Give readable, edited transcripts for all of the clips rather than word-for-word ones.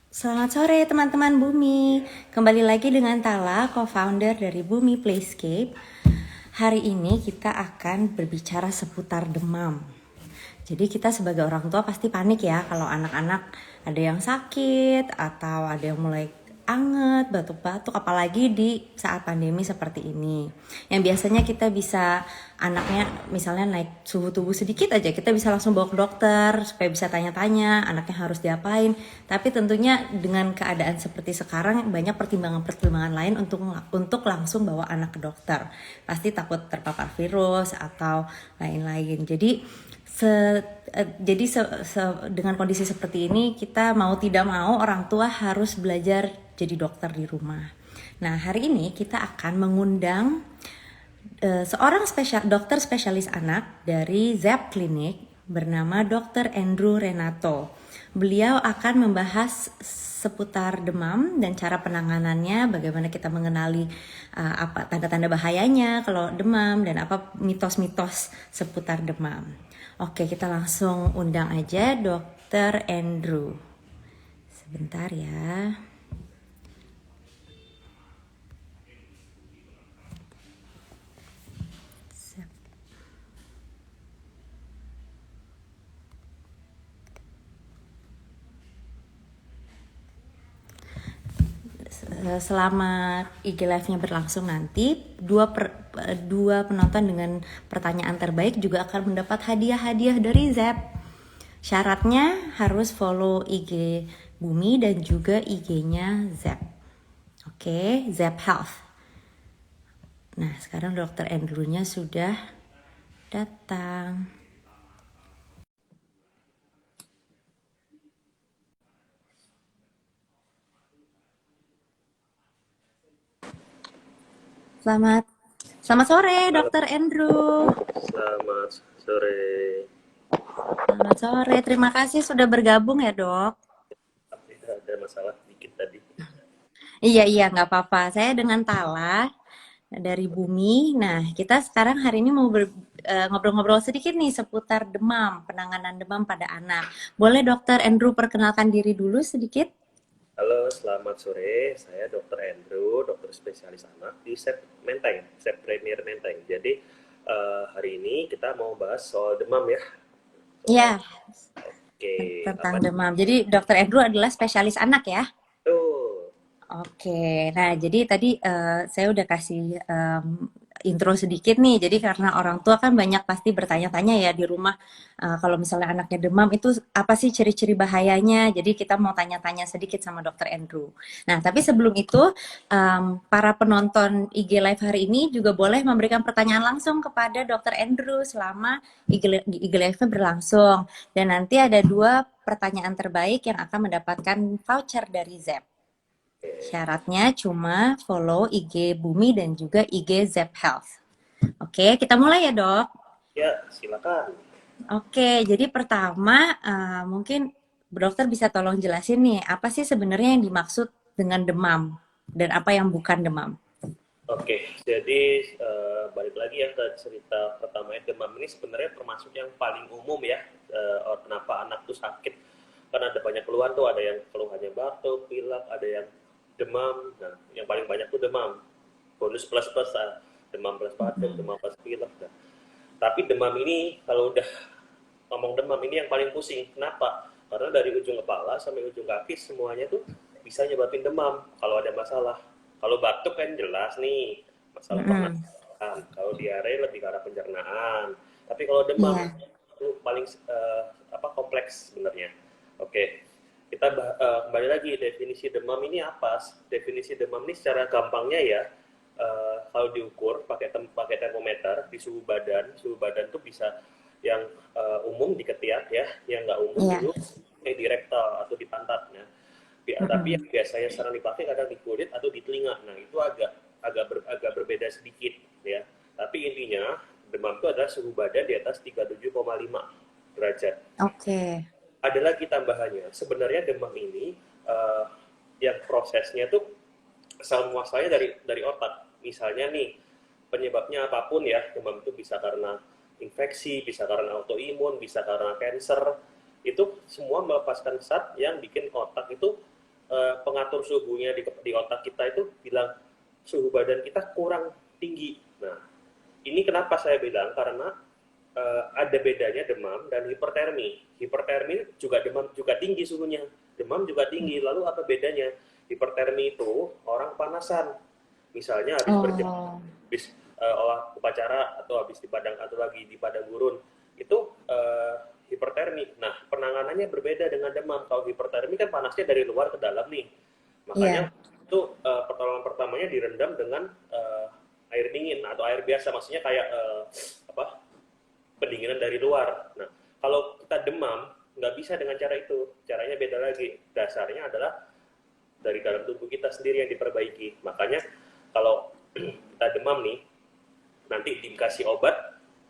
Selamat sore teman-teman Bumi. Kembali lagi dengan Tala, co-founder dari Bumi Playscape. Hari ini kita akan berbicara seputar demam. Jadi kita sebagai orang tua pasti panik ya kalau anak-anak ada yang sakit atau ada yang mulai anget, batuk-batuk, apalagi di saat pandemi seperti ini. Yang biasanya kita bisa anaknya misalnya naik suhu tubuh sedikit aja, kita bisa langsung bawa ke dokter supaya bisa tanya-tanya anaknya harus diapain. Tapi tentunya dengan keadaan seperti sekarang banyak pertimbangan-pertimbangan lain untuk langsung bawa anak ke dokter. Pasti takut terpapar virus atau lain-lain. Dengan kondisi seperti ini kita mau tidak mau orang tua harus belajar jadi dokter di rumah. Nah, hari ini kita akan mengundang seorang dokter spesialis anak dari ZEP Clinic bernama Dr. Andrew Renato. Beliau akan membahas seputar demam dan cara penanganannya, bagaimana kita mengenali apa tanda-tanda bahayanya kalau demam dan apa mitos-mitos seputar demam. Oke, kita langsung undang aja Dr. Andrew. Sebentar ya. Selama IG Live-nya berlangsung nanti, dua penonton dengan pertanyaan terbaik juga akan mendapat hadiah-hadiah dari ZEP. Syaratnya harus follow IG Bumi dan juga IG-nya ZEP. Oke, ZEP Health. Nah, sekarang Dr. Andrew-nya sudah datang. Selamat sore, Dr. Andrew. Selamat sore. Selamat sore, terima kasih sudah bergabung ya, Dok. Tidak ada masalah dikit tadi. Iya, nggak apa-apa. Saya dengan Tala dari Bumi. Nah, kita sekarang hari ini mau ngobrol-ngobrol sedikit nih seputar demam, penanganan demam pada anak. Boleh Dokter Andrew perkenalkan diri dulu sedikit? Halo, selamat sore. Saya Dr. Andrew, dokter spesialis anak di SEP Menteng, SEP Premier Menteng. Jadi hari ini kita mau bahas soal demam ya. Iya, Oke, tentang apa demam. Jadi Dokter Andrew adalah spesialis anak ya? itu? Oke, nah jadi tadi saya udah kasih intro sedikit nih. Jadi karena orang tua kan banyak pasti bertanya-tanya ya di rumah, kalau misalnya anaknya demam itu apa sih ciri-ciri bahayanya? Jadi kita mau tanya-tanya sedikit sama Dokter Andrew. Nah, tapi sebelum itu para penonton IG Live hari ini juga boleh memberikan pertanyaan langsung kepada Dokter Andrew selama IG Live-nya berlangsung. Dan nanti ada 2 pertanyaan terbaik yang akan mendapatkan voucher dari ZEP. Syaratnya cuma follow IG Bumi dan juga IG Zep Health. Oke, kita mulai ya dok. Ya, silakan. Oke, jadi pertama mungkin dokter bisa tolong jelasin nih, apa sih sebenarnya yang dimaksud dengan demam dan apa yang bukan demam? Oke, jadi balik lagi ya ke cerita pertama ya, demam ini sebenarnya termasuk yang paling umum ya. Kenapa anak tuh sakit? Karena ada banyak keluhan tuh, ada yang keluhannya batuk, pilek, ada yang demam. Nah, yang paling banyak tuh demam. Bonus plus plus, demam plus batuk, demam plus pilek. Nah, tapi demam ini kalau udah ngomong demam ini yang paling pusing. Kenapa? Karena dari ujung kepala sampai ujung kaki semuanya tuh bisa nyebabin demam kalau ada masalah. Kalau batuk kan jelas nih masalah pernafasan. Kalau diare lebih ke arah pencernaan. Tapi kalau demam Iya. itu paling kompleks sebenarnya. Oke, kita kembali lagi definisi demam ini apa? Definisi demam ini secara gampangnya ya, kalau diukur pakai termometer di suhu badan tuh bisa yang umum di ketiak ya, yang nggak umum Iya. dulu di rektal atau di pantat. Nah, tapi yang biasanya sering dipakai kadang di kulit atau di telinga. Nah, itu agak berbeda sedikit ya. Tapi intinya demam itu adalah suhu badan di atas 37,5 derajat. Oke. Ada lagi tambahannya. Sebenarnya demam ini yang prosesnya tuh asal muasalnya dari otak. Misalnya nih, penyebabnya apapun ya, demam itu bisa karena infeksi, bisa karena autoimun, bisa karena cancer, itu semua melepaskan zat yang bikin otak itu pengatur suhunya di otak kita itu bilang suhu badan kita kurang tinggi. Nah, ini kenapa saya bilang karena ada bedanya demam dan hipertermi. Hipertermi juga demam juga tinggi suhunya, demam juga tinggi. Lalu apa bedanya? Hipertermi itu orang panasan, misalnya habis berjemur, Oh, habis olah upacara atau habis di padang atau lagi di padang gurun itu hipertermi. Nah, penanganannya berbeda dengan demam. Kalau hipertermi kan panasnya dari luar ke dalam nih, makanya iya. itu pertolongan pertamanya direndam dengan air dingin atau air biasa, maksudnya kayak apa, pendinginan dari luar. Nah, kalau kita demam nggak bisa dengan cara itu, caranya beda lagi. Dasarnya adalah dari dalam tubuh kita sendiri yang diperbaiki. Makanya kalau kita demam nih, nanti dikasih obat,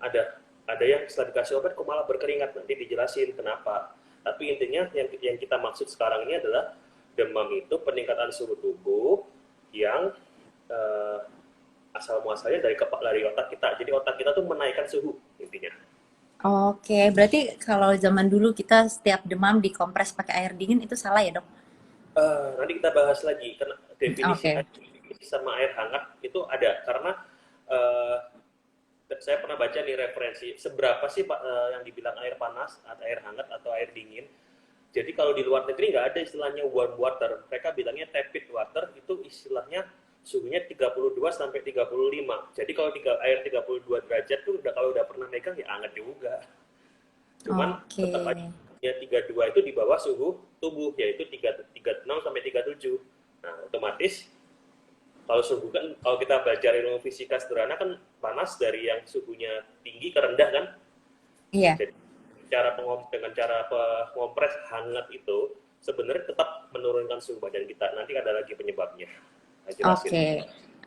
ada yang setelah dikasih obat kok malah berkeringat, nanti dijelasin kenapa. Tapi intinya yang kita maksud sekarang ini adalah demam itu peningkatan suhu tubuh yang eh, asal muasalnya dari otak kita. Jadi otak kita tuh menaikkan suhu intinya. Oke, berarti kalau zaman dulu kita setiap demam dikompres pakai air dingin itu salah ya, Dok? Nanti kita bahas lagi karena definisi Oke. air dingin sama air hangat itu ada karena uh, saya pernah baca nih referensi seberapa sih Pak yang dibilang air panas atau air hangat atau air dingin. Jadi kalau di luar negeri nggak ada istilahnya warm water, mereka bilangnya tepid water, itu istilahnya suhunya 32 sampai 35. Jadi kalau air 32 derajat tuh kalau udah pernah megang ya hangat juga. Cuman Oke. tetap aja ya 32 itu di bawah suhu tubuh yaitu 36 sampai 37. Nah, otomatis kalau suhu kan kalau kita belajar ilmu fisika sederhana kan panas dari yang suhunya tinggi ke rendah kan. Iya. Jadi dengan cara pengompres hangat itu sebenarnya tetap menurunkan suhu badan kita. Nanti ada lagi penyebabnya. Saya jelasin. Oke.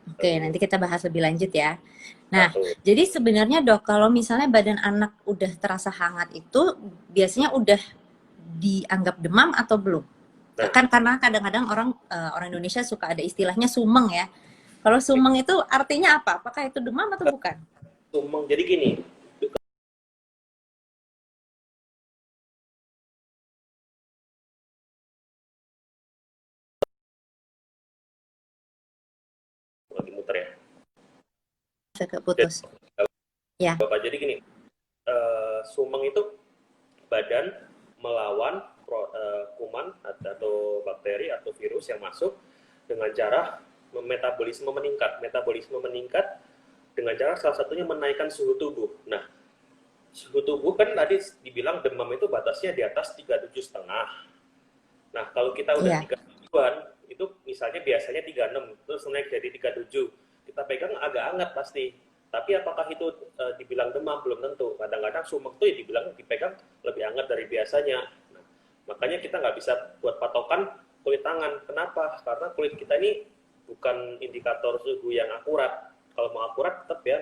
Oke, Satu, nanti kita bahas lebih lanjut ya. Nah, satu. jadi sebenarnya Dok, kalau misalnya badan anak udah terasa hangat itu biasanya udah dianggap demam atau belum? Nah, Kan karena kadang-kadang orang Indonesia suka ada istilahnya sumeng ya. Kalau sumeng itu artinya apa? Apakah itu demam atau bukan? sumeng. Jadi gini, lagi muter ya. Agak Jadi, putus. Ya. Bapak, jadi gini, sumeng itu badan melawan kuman atau bakteri atau virus yang masuk dengan cara metabolisme meningkat. Metabolisme meningkat dengan cara salah satunya menaikkan suhu tubuh. Nah, suhu tubuh kan tadi dibilang demam itu batasnya di atas 37,5. Nah, kalau kita udah Iya. 37-an, itu misalnya biasanya 36, terus naik jadi 37. Kita pegang agak hangat pasti. Tapi apakah itu dibilang demam? Belum tentu. Kadang-kadang sumek itu ya dibilang dipegang lebih hangat dari biasanya. Nah, makanya kita nggak bisa buat patokan kulit tangan. Kenapa? Karena kulit kita ini bukan indikator suhu yang akurat. Kalau mau akurat tetap ya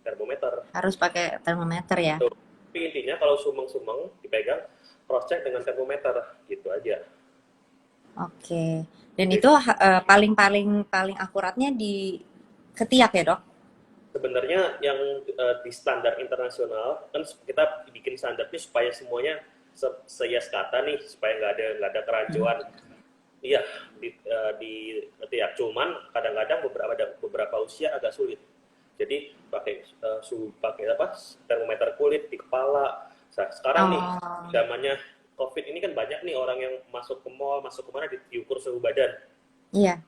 termometer. Harus pakai termometer ya. Tuh. Tapi intinya kalau sumeng-sumeng dipegang, cross check dengan termometer gitu aja. Oke. Dan Jadi itu paling paling akuratnya di ketiak ya, Dok? sebenarnya yang di standar internasional kan kita bikin standarnya supaya semuanya seyas kata nih supaya nggak ada kerancuan. Iya ya cuman kadang-kadang ada beberapa usia agak sulit. Jadi pakai apa termometer kulit di kepala. Nah, sekarang nih Oh, zamannya COVID ini kan banyak nih orang yang masuk ke mall, masuk kemana diukur suhu badan. iya.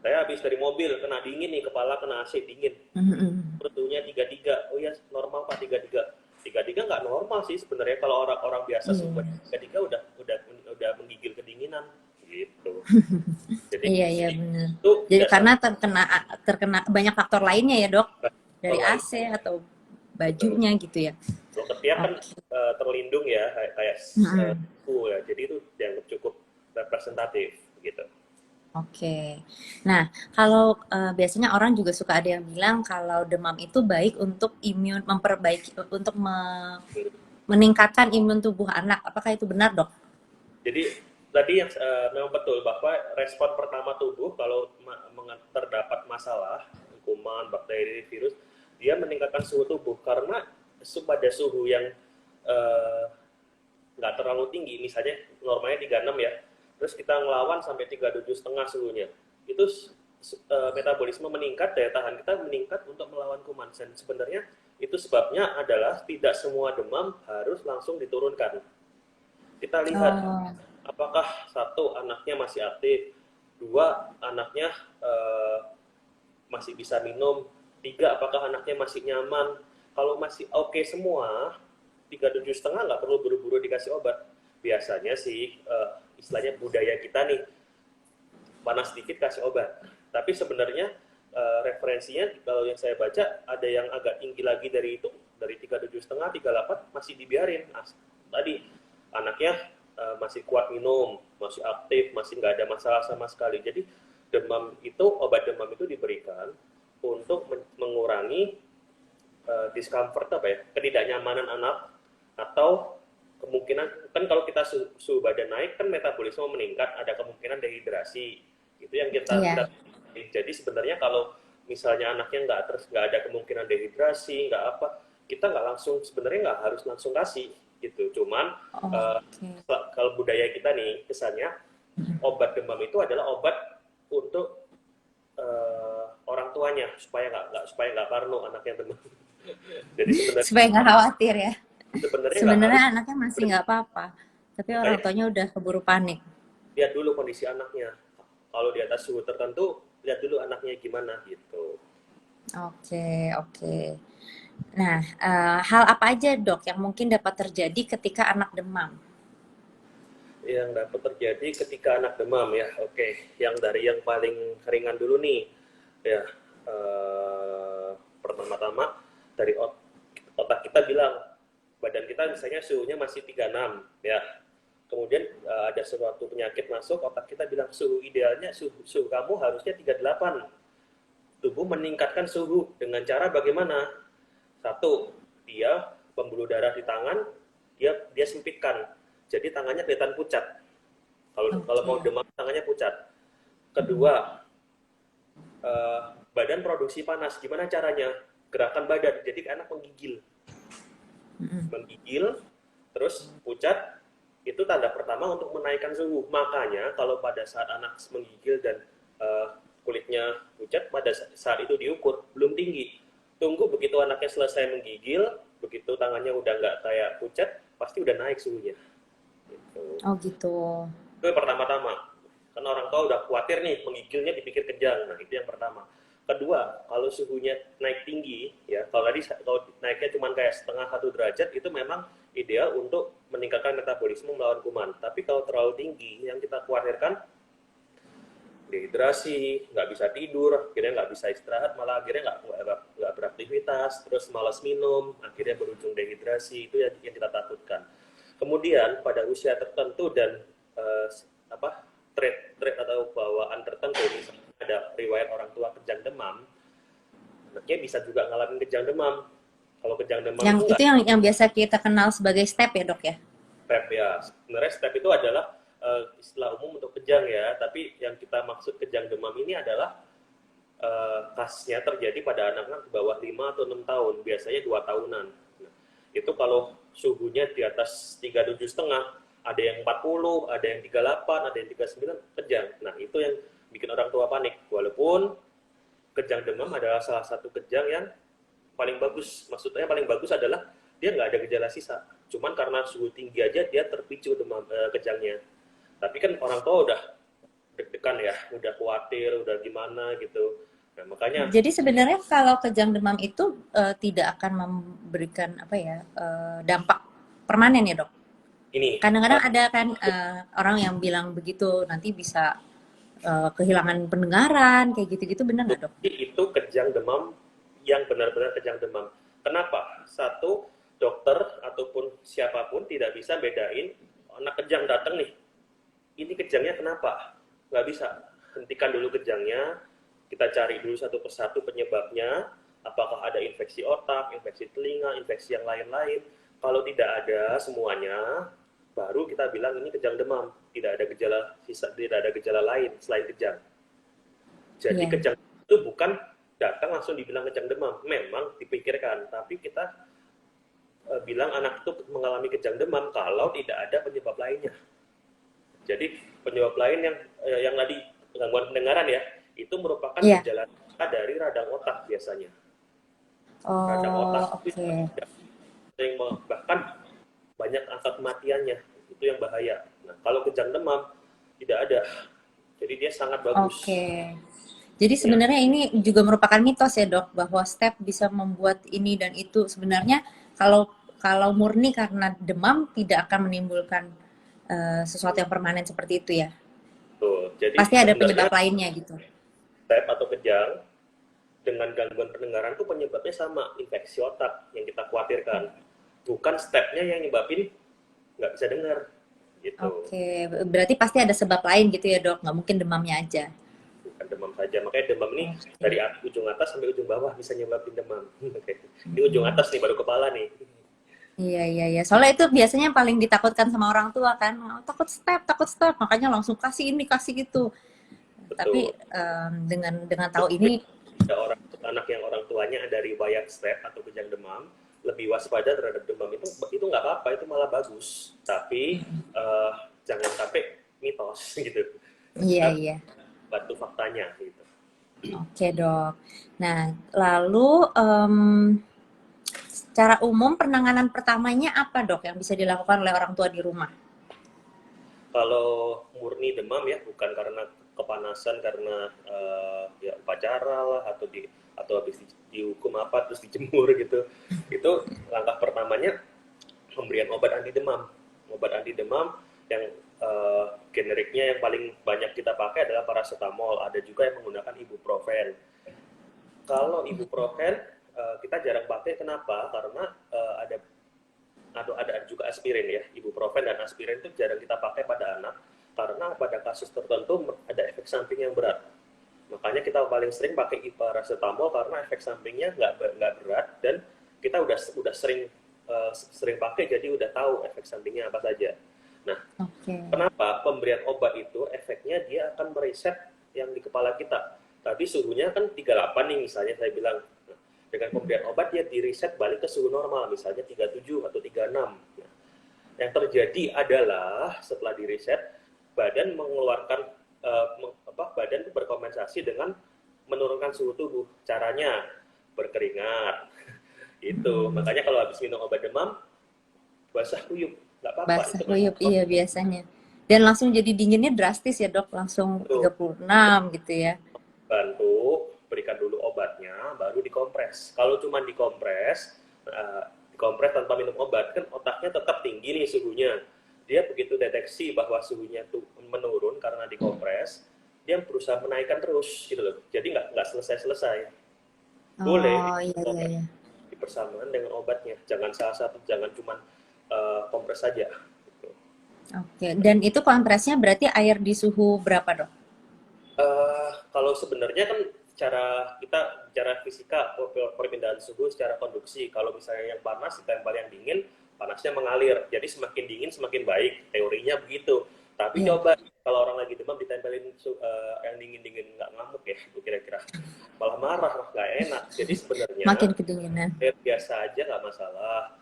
Saya habis dari mobil kena dingin nih, kepala kena AC dingin. Mhm. Suhunya 33. Oh ya, normal Pak 33. 33 nggak normal sih sebenarnya kalau orang-orang biasa suhu Iya. 33 udah menggigil kedinginan gitu. Jadi Iya, iya benar. itu Jadi dasar karena terkena terkena banyak faktor lainnya ya, Dok. faktor Dari lain. AC atau Betul. bajunya gitu ya. Kalau ketiak kan Oke. terlindung ya kayak Mhm. ya. Jadi itu dianggap cukup representatif gitu. Oke. Nah, kalau biasanya orang juga suka ada yang bilang kalau demam itu baik untuk memperbaiki untuk meningkatkan imun tubuh anak. Apakah itu benar, Dok? Jadi tadi yang memang betul bahwa respon pertama tubuh kalau terdapat masalah kuman, bakteri, virus, dia meningkatkan suhu tubuh karena pada suhu yang eh, nggak terlalu tinggi, misalnya normalnya 36 ya, terus kita ngelawan sampai 37,5 suhunya, itu metabolisme meningkat, daya tahan kita meningkat untuk melawan kuman. Dan sebenarnya itu sebabnya adalah tidak semua demam harus langsung diturunkan. Kita lihat Oh, apakah satu anaknya masih aktif, dua anaknya masih bisa minum, tiga apakah anaknya masih nyaman. Kalau masih oke semua, 37,5 nggak perlu buru-buru dikasih obat. Biasanya sih istilahnya budaya kita nih, panas sedikit kasih obat. Tapi sebenarnya referensinya kalau yang saya baca ada yang agak tinggi lagi dari itu, dari 37,5, 38 masih dibiarin. Tadi anaknya masih kuat minum, masih aktif, masih nggak ada masalah sama sekali. Jadi demam itu, obat demam itu diberikan untuk mengurangi discomfort apa ya, ketidaknyamanan anak, atau kemungkinan kan kalau kita suhu badan naik kan metabolisme meningkat, ada kemungkinan dehidrasi. Itu yang kita iya. jadi sebenarnya kalau misalnya anaknya nggak ada kemungkinan dehidrasi, nggak apa, kita nggak langsung, sebenarnya nggak harus langsung kasih gitu. Cuman Oke. kalau budaya kita nih kesannya obat demam itu adalah obat untuk orang tuanya supaya nggak parno anaknya demam. Jadi sebenarnya Supaya nggak khawatir ya. nggak Sebenarnya harus. anaknya masih nggak apa-apa, tapi orang Makanya tuanya udah keburu panik. lihat dulu kondisi anaknya. Kalau di atas suhu tertentu, lihat dulu anaknya gimana gitu. Oke, oke. Nah, hal apa aja dok yang mungkin dapat terjadi ketika anak demam? Yang dapat terjadi ketika anak demam ya, oke. Yang dari yang paling ringan dulu nih, ya. Pertama-tama dari otak kita bilang, badan kita misalnya suhunya masih 36 ya. Kemudian ada suatu penyakit masuk, otak kita bilang suhu idealnya, suhu kamu harusnya 38. Tubuh meningkatkan suhu dengan cara bagaimana? Satu, dia pembuluh darah di tangan dia sempitkan. Jadi tangannya kelihatan pucat. Kalau mau Oke. demam tangannya pucat. Kedua, badan produksi panas. Gimana caranya? Gerakan badan. Jadi anak menggigil. Mm-mm. Menggigil, terus pucat, itu tanda pertama untuk menaikkan suhu. Makanya kalau pada saat anak menggigil dan kulitnya pucat, pada saat itu diukur, belum tinggi. Tunggu begitu anaknya selesai menggigil, begitu tangannya udah nggak kayak pucat, pasti udah naik suhunya. Gitu. Oh gitu. Itu yang pertama-tama. Karena orang tua udah khawatir nih, menggigilnya dipikir kejang. Nah, itu yang pertama. Kedua, kalau suhunya naik tinggi, ya kalau tadi kalau naiknya cuma kayak setengah 1 derajat, itu memang ideal untuk meningkatkan metabolisme melawan kuman. Tapi kalau terlalu tinggi, yang kita khawatirkan dehidrasi, nggak bisa tidur, akhirnya nggak bisa istirahat, malah akhirnya nggak beraktivitas, terus malas minum, akhirnya berujung dehidrasi. Itu yang kita takutkan. Kemudian pada usia tertentu dan eh, apa trait atau bawaan tertentu, misalnya ada riwayat orang tua kejang demam, anaknya bisa juga ngalamin kejang demam. Kalau kejang demam Yang itu itu nggak yang biasa kita kenal sebagai step ya dok ya. step ya. Sebenarnya step itu adalah istilah umum untuk kejang ya, tapi yang kita maksud kejang demam ini adalah khasnya terjadi pada anak-anak di bawah 5 atau 6 tahun, biasanya 2 tahunan. Nah, itu kalau suhunya di atas 37,5, ada yang 40, ada yang 38, ada yang 39, kejang. Nah, itu yang bikin orang tua panik. Walaupun kejang demam adalah salah satu kejang yang paling bagus. Maksudnya paling bagus adalah dia nggak ada gejala sisa. Cuman karena suhu tinggi aja dia terpicu demam kejangnya. Tapi kan orang tua udah deg-degan ya, udah khawatir, udah gimana gitu. Nah, makanya Jadi sebenarnya kalau kejang demam itu tidak akan memberikan apa ya dampak permanen ya dok. ini Kadang-kadang ada kan orang yang bilang begitu nanti bisa kehilangan pendengaran kayak gitu-gitu, benar nggak dok? itu kejang demam yang benar-benar kejang demam. Kenapa? Satu, dokter ataupun siapapun tidak bisa bedain anak kejang datang nih. Ini kejangnya kenapa? Nggak bisa. Hentikan dulu kejangnya, kita cari dulu satu persatu penyebabnya, apakah ada infeksi otak, infeksi telinga, infeksi yang lain-lain. Kalau tidak ada semuanya, baru kita bilang ini kejang demam. Tidak ada gejala tidak ada gejala lain selain kejang. Jadi Iya. kejang itu bukan datang langsung dibilang kejang demam. Memang dipikirkan, tapi kita bilang anak itu mengalami kejang demam kalau tidak ada penyebab lainnya. Jadi penyebab lain yang tadi gangguan pendengaran ya, itu merupakan Iya. gejala dari radang otak biasanya. Radang otak Oh, itu oke. sering bahkan banyak angka kematiannya, itu yang bahaya. Nah, kalau kejang demam tidak ada, jadi dia sangat bagus. Oke. Jadi Ya, sebenarnya ini juga merupakan mitos ya dok, bahwa step bisa membuat ini dan itu. Sebenarnya kalau kalau murni karena demam tidak akan menimbulkan sesuatu yang permanen seperti itu ya. tuh. Jadi Pasti ada sebenarnya penyebab lainnya gitu. step atau kejang dengan gangguan pendengaran itu penyebabnya sama, infeksi otak yang kita khawatirkan. Bukan stepnya yang nyebabin nggak bisa dengar, gitu. Oke, berarti pasti ada sebab lain gitu ya dok, nggak mungkin demamnya aja. Bukan demam saja. Makanya demam ini Oke. dari ujung atas sampai ujung bawah bisa nyebabin demam. Ini ujung atas nih, baru kepala nih. Iya iya iya. Soalnya itu biasanya yang paling ditakutkan sama orang tua kan. Oh, takut step, makanya langsung kasih ini kasih itu. Tapi Betul. dengan tahu ini, Ada anak yang orang tuanya ada riwayat step atau kejang demam, lebih waspada terhadap demam itu nggak apa-apa, itu malah bagus. Tapi jangan sampai mitos gitu. iya Kita iya. bantu faktanya gitu. Oke dok. Nah lalu secara umum penanganan pertamanya apa dok yang bisa dilakukan oleh orang tua di rumah? Kalau murni demam ya bukan karena kepanasan, karena ya upacara lah atau habis dihukum apa terus dijemur gitu. Itu langkah pertamanya pemberian obat anti demam. Obat anti demam yang generiknya yang paling banyak kita pakai adalah paracetamol. Ada juga yang menggunakan ibuprofen. Kalau ibuprofen kita jarang pakai, kenapa? Karena ada juga aspirin ya. Ibuprofen dan aspirin itu jarang kita pakai pada anak karena pada kasus tertentu ada efek samping yang berat. Makanya kita paling sering pakai paracetamol karena efek sampingnya nggak berat dan kita udah sering pakai, jadi udah tahu efek sampingnya apa saja. Nah, Oke. kenapa pemberian obat itu efeknya dia akan mereset yang di kepala kita. Tadi suhunya kan 38 nih misalnya saya bilang. Nah, dengan pemberian obat dia direset balik ke suhu normal misalnya 37 atau 36. Nah, yang terjadi adalah setelah direset badan mengeluarkan badan itu berkompensasi dengan menurunkan suhu tubuh. Caranya berkeringat. Itu. Hmm. Makanya kalau habis minum obat demam basah kuyup, nggak apa-apa Basah itu nggak kuyup, iya biasanya. Dan langsung jadi dinginnya drastis ya dok, langsung tuh. 36 gitu ya. Bantu berikan dulu obatnya baru dikompres. Kalau cuma dikompres dikompres tanpa minum obat kan otaknya tetap tinggi nih suhunya, dia begitu deteksi bahwa suhunya tuh menurun karena dikompres, dia berusaha menaikkan terus gitu loh, jadi nggak selesai boleh Oh iya iya dikompres iya. bersamaan dengan obatnya, jangan salah satu, jangan cuma kompres saja gitu. Oke, dan itu kompresnya berarti air di suhu berapa dok? Kalau sebenarnya kan cara fisika perpindahan suhu secara konduksi. Kalau misalnya yang panas ditempel yang dingin, panasnya mengalir. Jadi semakin dingin semakin baik. Teorinya begitu. Tapi Iya, coba kalau orang lagi demam ditempelin yang dingin-dingin nggak ngamuk ya, itu kira-kira malah marah, nggak enak. Jadi makin sebenarnya kedinginan. air biasa aja nggak masalah.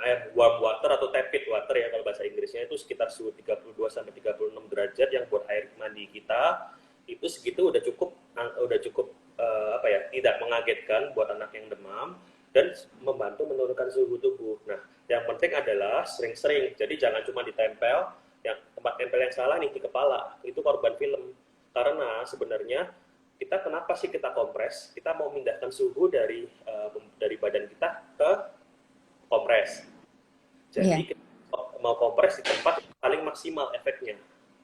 Air warm water atau tepid water ya kalau bahasa Inggrisnya, itu sekitar suhu 32 sampai 36 derajat yang buat air mandi kita itu segitu udah cukup apa ya, tidak mengagetkan buat anak yang demam dan membantu menurunkan suhu tubuh. Nah, yang penting adalah sering-sering. Jadi jangan cuma ditempel, yang tempat tempel yang salah nih di kepala, itu korban film. Karena sebenarnya kita kenapa sih kita kompres? Kita mau memindahkan suhu dari badan kita ke kompres. Iya. Jadi mau kompres di tempat paling maksimal efeknya.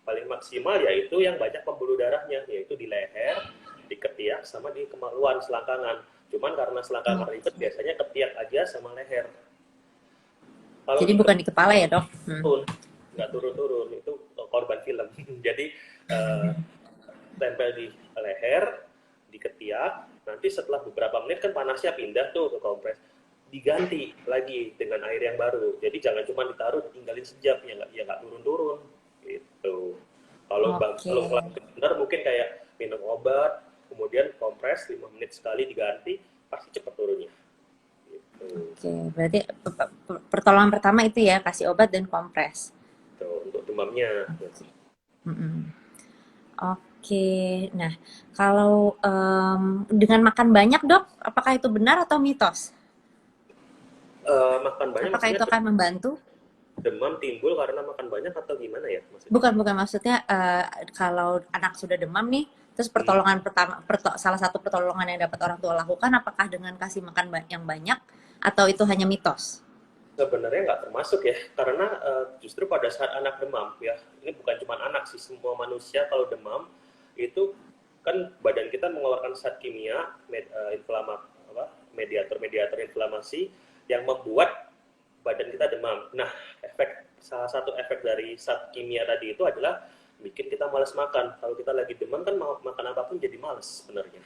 Paling maksimal yaitu yang banyak pembuluh darahnya, yaitu di leher, di ketiak, sama di kemaluan selangkangan. Cuman karena selangkangan ribet, Oke. biasanya ketiak aja sama leher. Kalau Jadi di bukan di kepala ya dok? turun, nggak turun-turun, itu korban film. Jadi eh, tempel di leher, di ketiak, nanti setelah beberapa menit kan panasnya pindah tuh ke kompres, diganti lagi dengan air yang baru. Jadi jangan cuma ditaruh tinggalin sejam, ya nggak turun-turun gitu. Kalau Oke. benar mungkin kayak minum obat kemudian kompres 5 menit sekali diganti, pasti cepat turunnya gitu. Oke, berarti pertolongan pertama itu ya kasih obat dan kompres. Tuh, untuk demamnya. Oke. Mm-mm. Oke, nah kalau dengan makan banyak dok, apakah itu benar atau mitos? Makan banyak Apakah maksudnya itu akan membantu? demam timbul karena makan banyak atau gimana ya maksudnya? Bukan, bukan maksudnya kalau anak sudah demam nih, terus Hmm. pertolongan pertama, salah satu pertolongan yang dapat orang tua lakukan, apakah dengan kasih makan yang banyak atau itu hanya mitos? Sebenarnya nggak termasuk ya, karena justru pada saat anak demam ya, ini bukan cuma anak sih, semua manusia kalau demam itu kan badan kita mengeluarkan zat kimia, mediator-mediator inflamasi yang membuat badan kita demam. Nah, salah satu efek dari zat kimia tadi itu adalah bikin kita malas makan. Kalau kita lagi demam kan mau makan apapun jadi malas sebenarnya.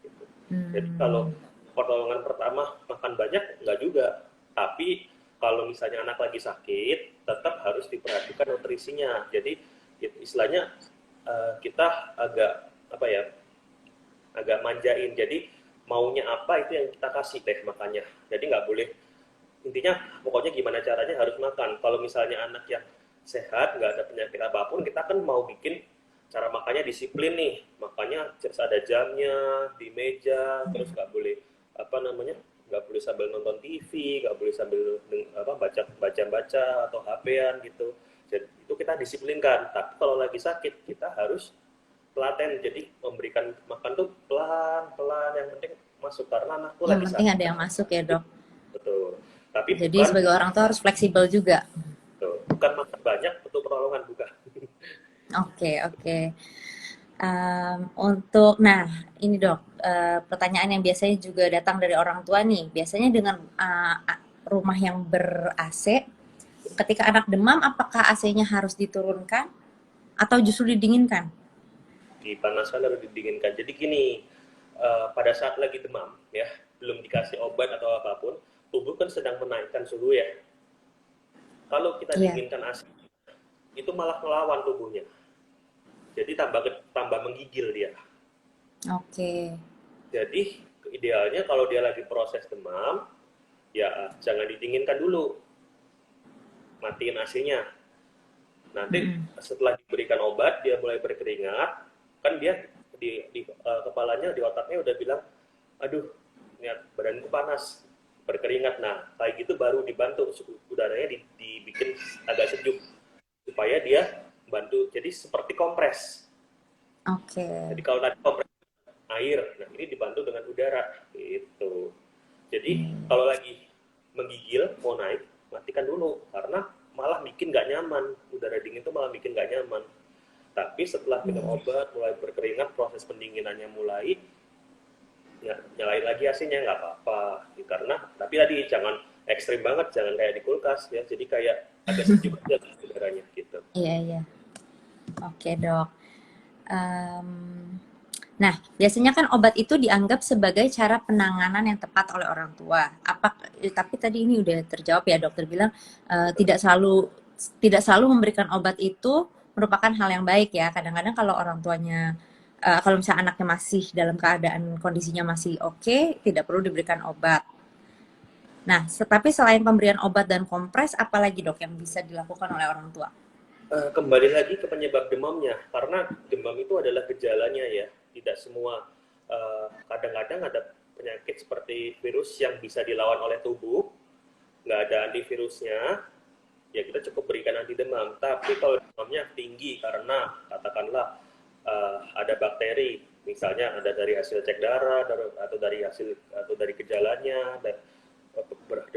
Gitu. Jadi kalau Hmm, pertolongan pertama makan banyak nggak juga, tapi kalau misalnya anak lagi sakit tetap harus diperhatikan nutrisinya. Jadi istilahnya kita agak apa ya, agak manjain. Jadi maunya apa itu yang kita kasih deh makannya. Jadi nggak boleh, intinya pokoknya gimana caranya harus makan. Kalau misalnya anak yang sehat nggak ada penyakit apapun, kita kan mau bikin cara makannya disiplin nih, makanya ada jamnya di meja, terus nggak boleh apa namanya, nggak boleh sambil nonton TV, nggak boleh sambil apa baca atau HP-an gitu. Jadi itu kita disiplinkan. Tapi kalau lagi sakit kita harus telaten, jadi memberikan makan tuh pelan pelan, yang penting masuk karena anak tuh yang lagi penting sakit. ada yang masuk ya dok. Betul. Tapi Jadi sebagai orang tua harus fleksibel juga. bukan makan banyak untuk pertolongan, bukan. Oke, oke. Untuk, nah ini dok, pertanyaan yang biasanya juga datang dari orang tua nih. Biasanya dengan rumah yang ber-AC, ketika anak demam, apakah AC-nya harus diturunkan atau justru didinginkan? Dipanaskan lalu didinginkan. Jadi gini, pada saat lagi demam ya, belum dikasih obat atau apapun, tubuh kan sedang menaikkan suhu ya. Kalau kita Iya. dinginkan AC, itu malah melawan tubuhnya. Jadi tambah tambah menggigil dia. Oke. Jadi idealnya kalau dia lagi proses demam, ya jangan didinginkan dulu, matiin AC-nya. Nanti Mm-mm. setelah diberikan obat, dia mulai berkeringat, kan dia di kepalanya, di otaknya udah bilang, aduh, niat badanku panas, berkeringat. Nah, kayak gitu baru dibantu udaranya dibikin agak sejuk supaya dia bantu. Jadi seperti kompres. Oke. Jadi kalau tadi kompres air, nah ini dibantu dengan udara gitu. Jadi Hmm. kalau lagi menggigil mau naik, matikan dulu karena malah bikin nggak nyaman. Udara dingin itu malah bikin nggak nyaman. Tapi setelah minum Iya. obat, mulai berkeringat, proses pendinginannya mulai, ya, nyalain lagi AC-nya nggak apa-apa. Karena tapi tadi jangan ekstrim banget, jangan kayak di kulkas ya. Jadi kayak agak sejuk aja udaranya gitu. Iya, iya. Oke dok. Em, Nah, biasanya kan obat itu dianggap sebagai cara penanganan yang tepat oleh orang tua. Tapi tadi ini udah terjawab ya, dokter bilang tidak selalu memberikan obat itu merupakan hal yang baik ya. Kadang-kadang kalau orang tuanya kalau misalnya anaknya masih dalam keadaan kondisinya masih oke, tidak perlu diberikan obat. Nah, tapi selain pemberian obat dan kompres, apalagi dok yang bisa dilakukan oleh orang tua? Kembali lagi ke penyebab demamnya, karena demam itu adalah gejalanya ya, tidak semua. Kadang-kadang ada penyakit seperti virus yang bisa dilawan oleh tubuh, nggak ada antivirusnya, ya kita cukup berikan anti demam. Tapi kalau demamnya tinggi karena katakanlah ada bakteri, misalnya ada dari hasil cek darah atau dari gejalanya, dan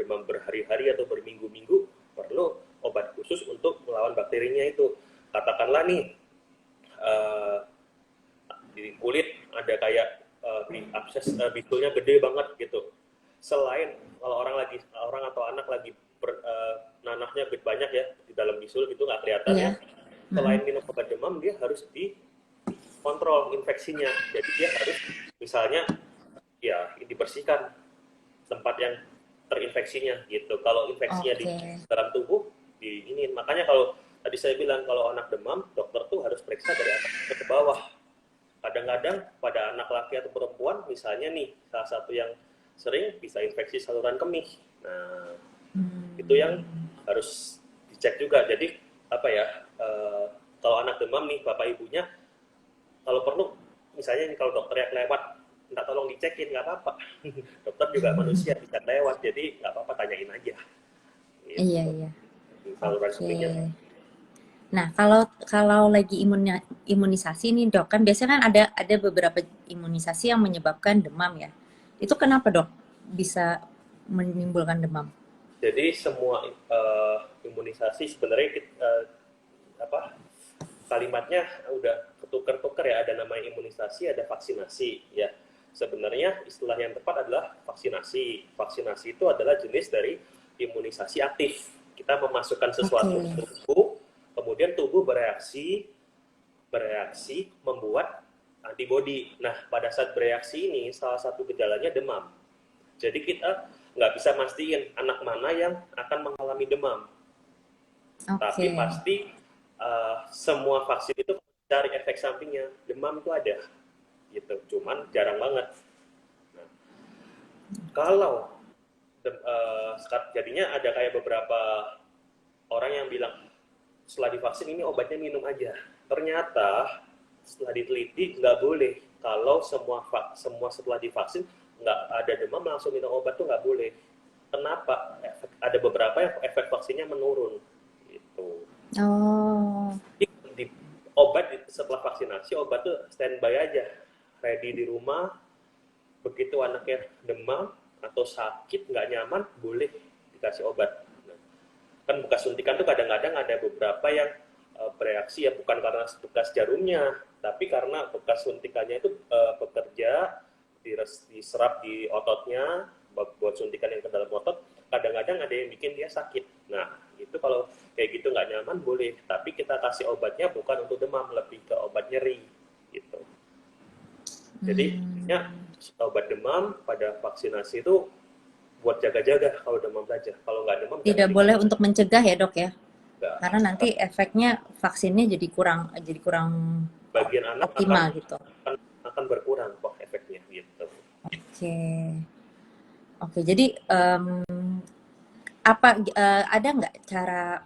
demam berhari-hari atau berminggu-minggu, perlu obat khusus untuk melawan bakterinya itu. Katakanlah nih uh, di kulit ada kayak di abses, bisulnya gede banget gitu. Selain kalau orang atau anak lagi nanahnya banyak ya di dalam bisul gitu nggak kelihatan ya. Iya. Mm-mm. Selain minum obat demam, dia harus dikontrol infeksinya. Jadi dia harus misalnya ya dibersihkan tempat yang terinfeksinya gitu. Kalau infeksinya di Oke. dalam tubuh, ini makanya kalau tadi saya bilang kalau anak demam, dokter tuh harus periksa dari atas ke bawah. Kadang-kadang pada anak laki atau perempuan, misalnya nih salah satu yang sering bisa infeksi saluran kemih. Nah, itu yang Hmm. harus dicek juga. Jadi apa ya, kalau anak demam nih bapak ibunya, kalau perlu misalnya nih, kalau dokter yang lewat minta tolong dicekin, nggak apa-apa. Dokter juga manusia, bisa lewat, jadi nggak apa-apa, tanyain aja Iya, gitu iya. saluran Oke. kemihnya. Nah, kalau kalau lagi imunisasi nih dok, kan biasanya kan ada beberapa imunisasi yang menyebabkan demam ya. Itu kenapa dok bisa menimbulkan demam? Jadi semua imunisasi sebenarnya apa, kalimatnya udah ketuker-tuker ya, ada namanya imunisasi, ada vaksinasi ya. Sebenarnya istilah yang tepat adalah vaksinasi. Vaksinasi itu adalah jenis dari imunisasi aktif. Kita memasukkan Oke. sesuatu ke tubuh, kemudian tubuh bereaksi bereaksi membuat antibodi. Nah, pada saat bereaksi ini salah satu gejalanya demam. Jadi kita nggak bisa mastiin anak mana yang akan mengalami demam. Oke. Tapi pasti semua vaksin itu cari efek sampingnya. Demam itu ada, gitu. Cuman jarang banget. Nah, kalau jadinya ada kayak beberapa orang yang bilang setelah divaksin ini obatnya minum aja. Ternyata setelah diteliti nggak boleh. Kalau semua setelah divaksin nggak ada demam langsung minum obat tuh nggak boleh. Kenapa? Ada beberapa yang efek vaksinnya menurun. Gitu. Oh, Di, obat setelah vaksinasi obat tuh standby aja, ready di rumah. Begitu anaknya demam atau sakit nggak nyaman boleh dikasih obat. Nah, kan bekas suntikan tuh kadang-kadang ada beberapa yang bereaksi ya bukan karena bekas jarumnya, tapi karena bekas suntikannya itu bekerja diserap di ototnya buat suntikan yang ke dalam otot, kadang-kadang ada yang bikin dia sakit. Nah, itu kalau kayak gitu nggak nyaman boleh, tapi kita kasih obatnya bukan untuk demam, lebih ke obat nyeri gitu. Jadi ya, hmm. obat demam pada vaksinasi itu buat jaga-jaga kalau demam saja. Kalau nggak demam jangan Tidak boleh dikasih. untuk mencegah ya dok ya, Nggak. karena nanti efeknya vaksinnya jadi kurang Bagian anak optimal gitu. akan, akan berkurang kok efeknya gitu. Oke, oke. Jadi ada nggak cara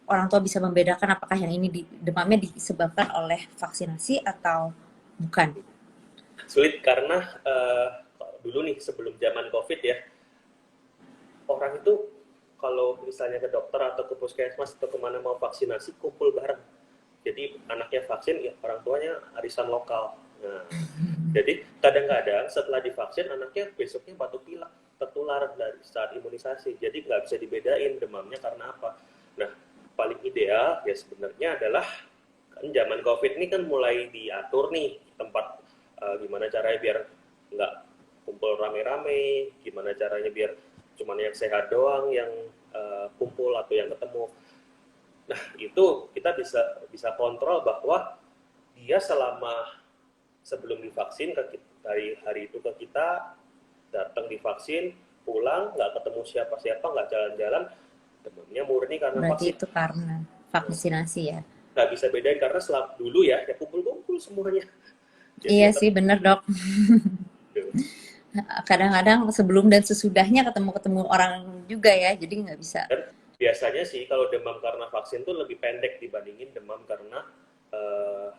orang tua bisa membedakan apakah yang ini demamnya disebabkan oleh vaksinasi atau bukan? Sulit karena dulu nih sebelum zaman COVID ya, orang itu kalau misalnya ke dokter atau ke puskesmas atau kemana mau vaksinasi kumpul bareng. Jadi anaknya vaksin, ya orang tuanya arisan lokal. Nah, jadi kadang-kadang setelah divaksin anaknya besoknya batuk pilek tertular dari saat imunisasi. Jadi nggak bisa dibedain demamnya karena apa. Nah, paling ideal ya sebenarnya adalah kan zaman COVID ini kan mulai diatur nih tempat, gimana caranya biar nggak kumpul rame-rame, gimana caranya biar cuman yang sehat doang yang kumpul atau yang ketemu. Nah, itu kita bisa bisa kontrol bahwa dia selama sebelum divaksin dari hari itu ke kita, datang divaksin, pulang nggak ketemu siapa-siapa, nggak jalan-jalan, demamnya murni karena Berarti vaksin. itu karena vaksinasi ya. Nggak bisa bedain karena selama dulu ya kumpul-kumpul semuanya. Jadi Iya ya sih, bener dok. gitu. Kadang-kadang sebelum dan sesudahnya ketemu-ketemu orang juga ya, jadi nggak bisa. Dan biasanya sih kalau demam karena vaksin tuh lebih pendek dibandingin demam karena eh,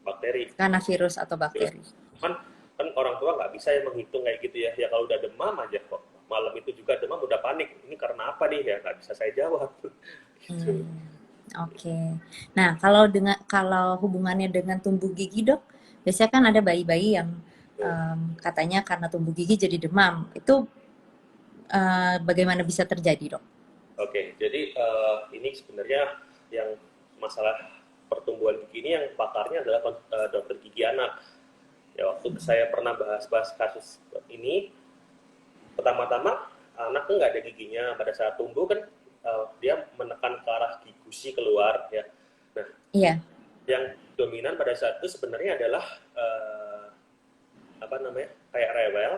bakteri. Karena virus atau Terus bakteri. kan kan orang tua nggak bisa ya menghitung kayak gitu ya. Ya kalau udah demam aja kok malam itu juga demam udah panik. Ini karena apa nih ya nggak bisa saya jawab. Gitu. Hmm, oke. Nah, kalau hubungannya dengan tumbuh gigi dok, biasanya kan ada bayi-bayi yang katanya karena tumbuh gigi jadi demam. Itu bagaimana bisa terjadi dok? Oke, jadi ini sebenarnya yang masalah pertumbuhan gigi ini yang pakarnya adalah dokter gigi anak. Ya waktu saya pernah bahas-bahas kasus ini, pertama-tama anak tuh nggak ada giginya pada saat tumbuh kan, dia menekan ke arah gusi keluar ya. Nah, Iya, yang dominan pada saat itu sebenarnya adalah apa namanya, kayak rewel,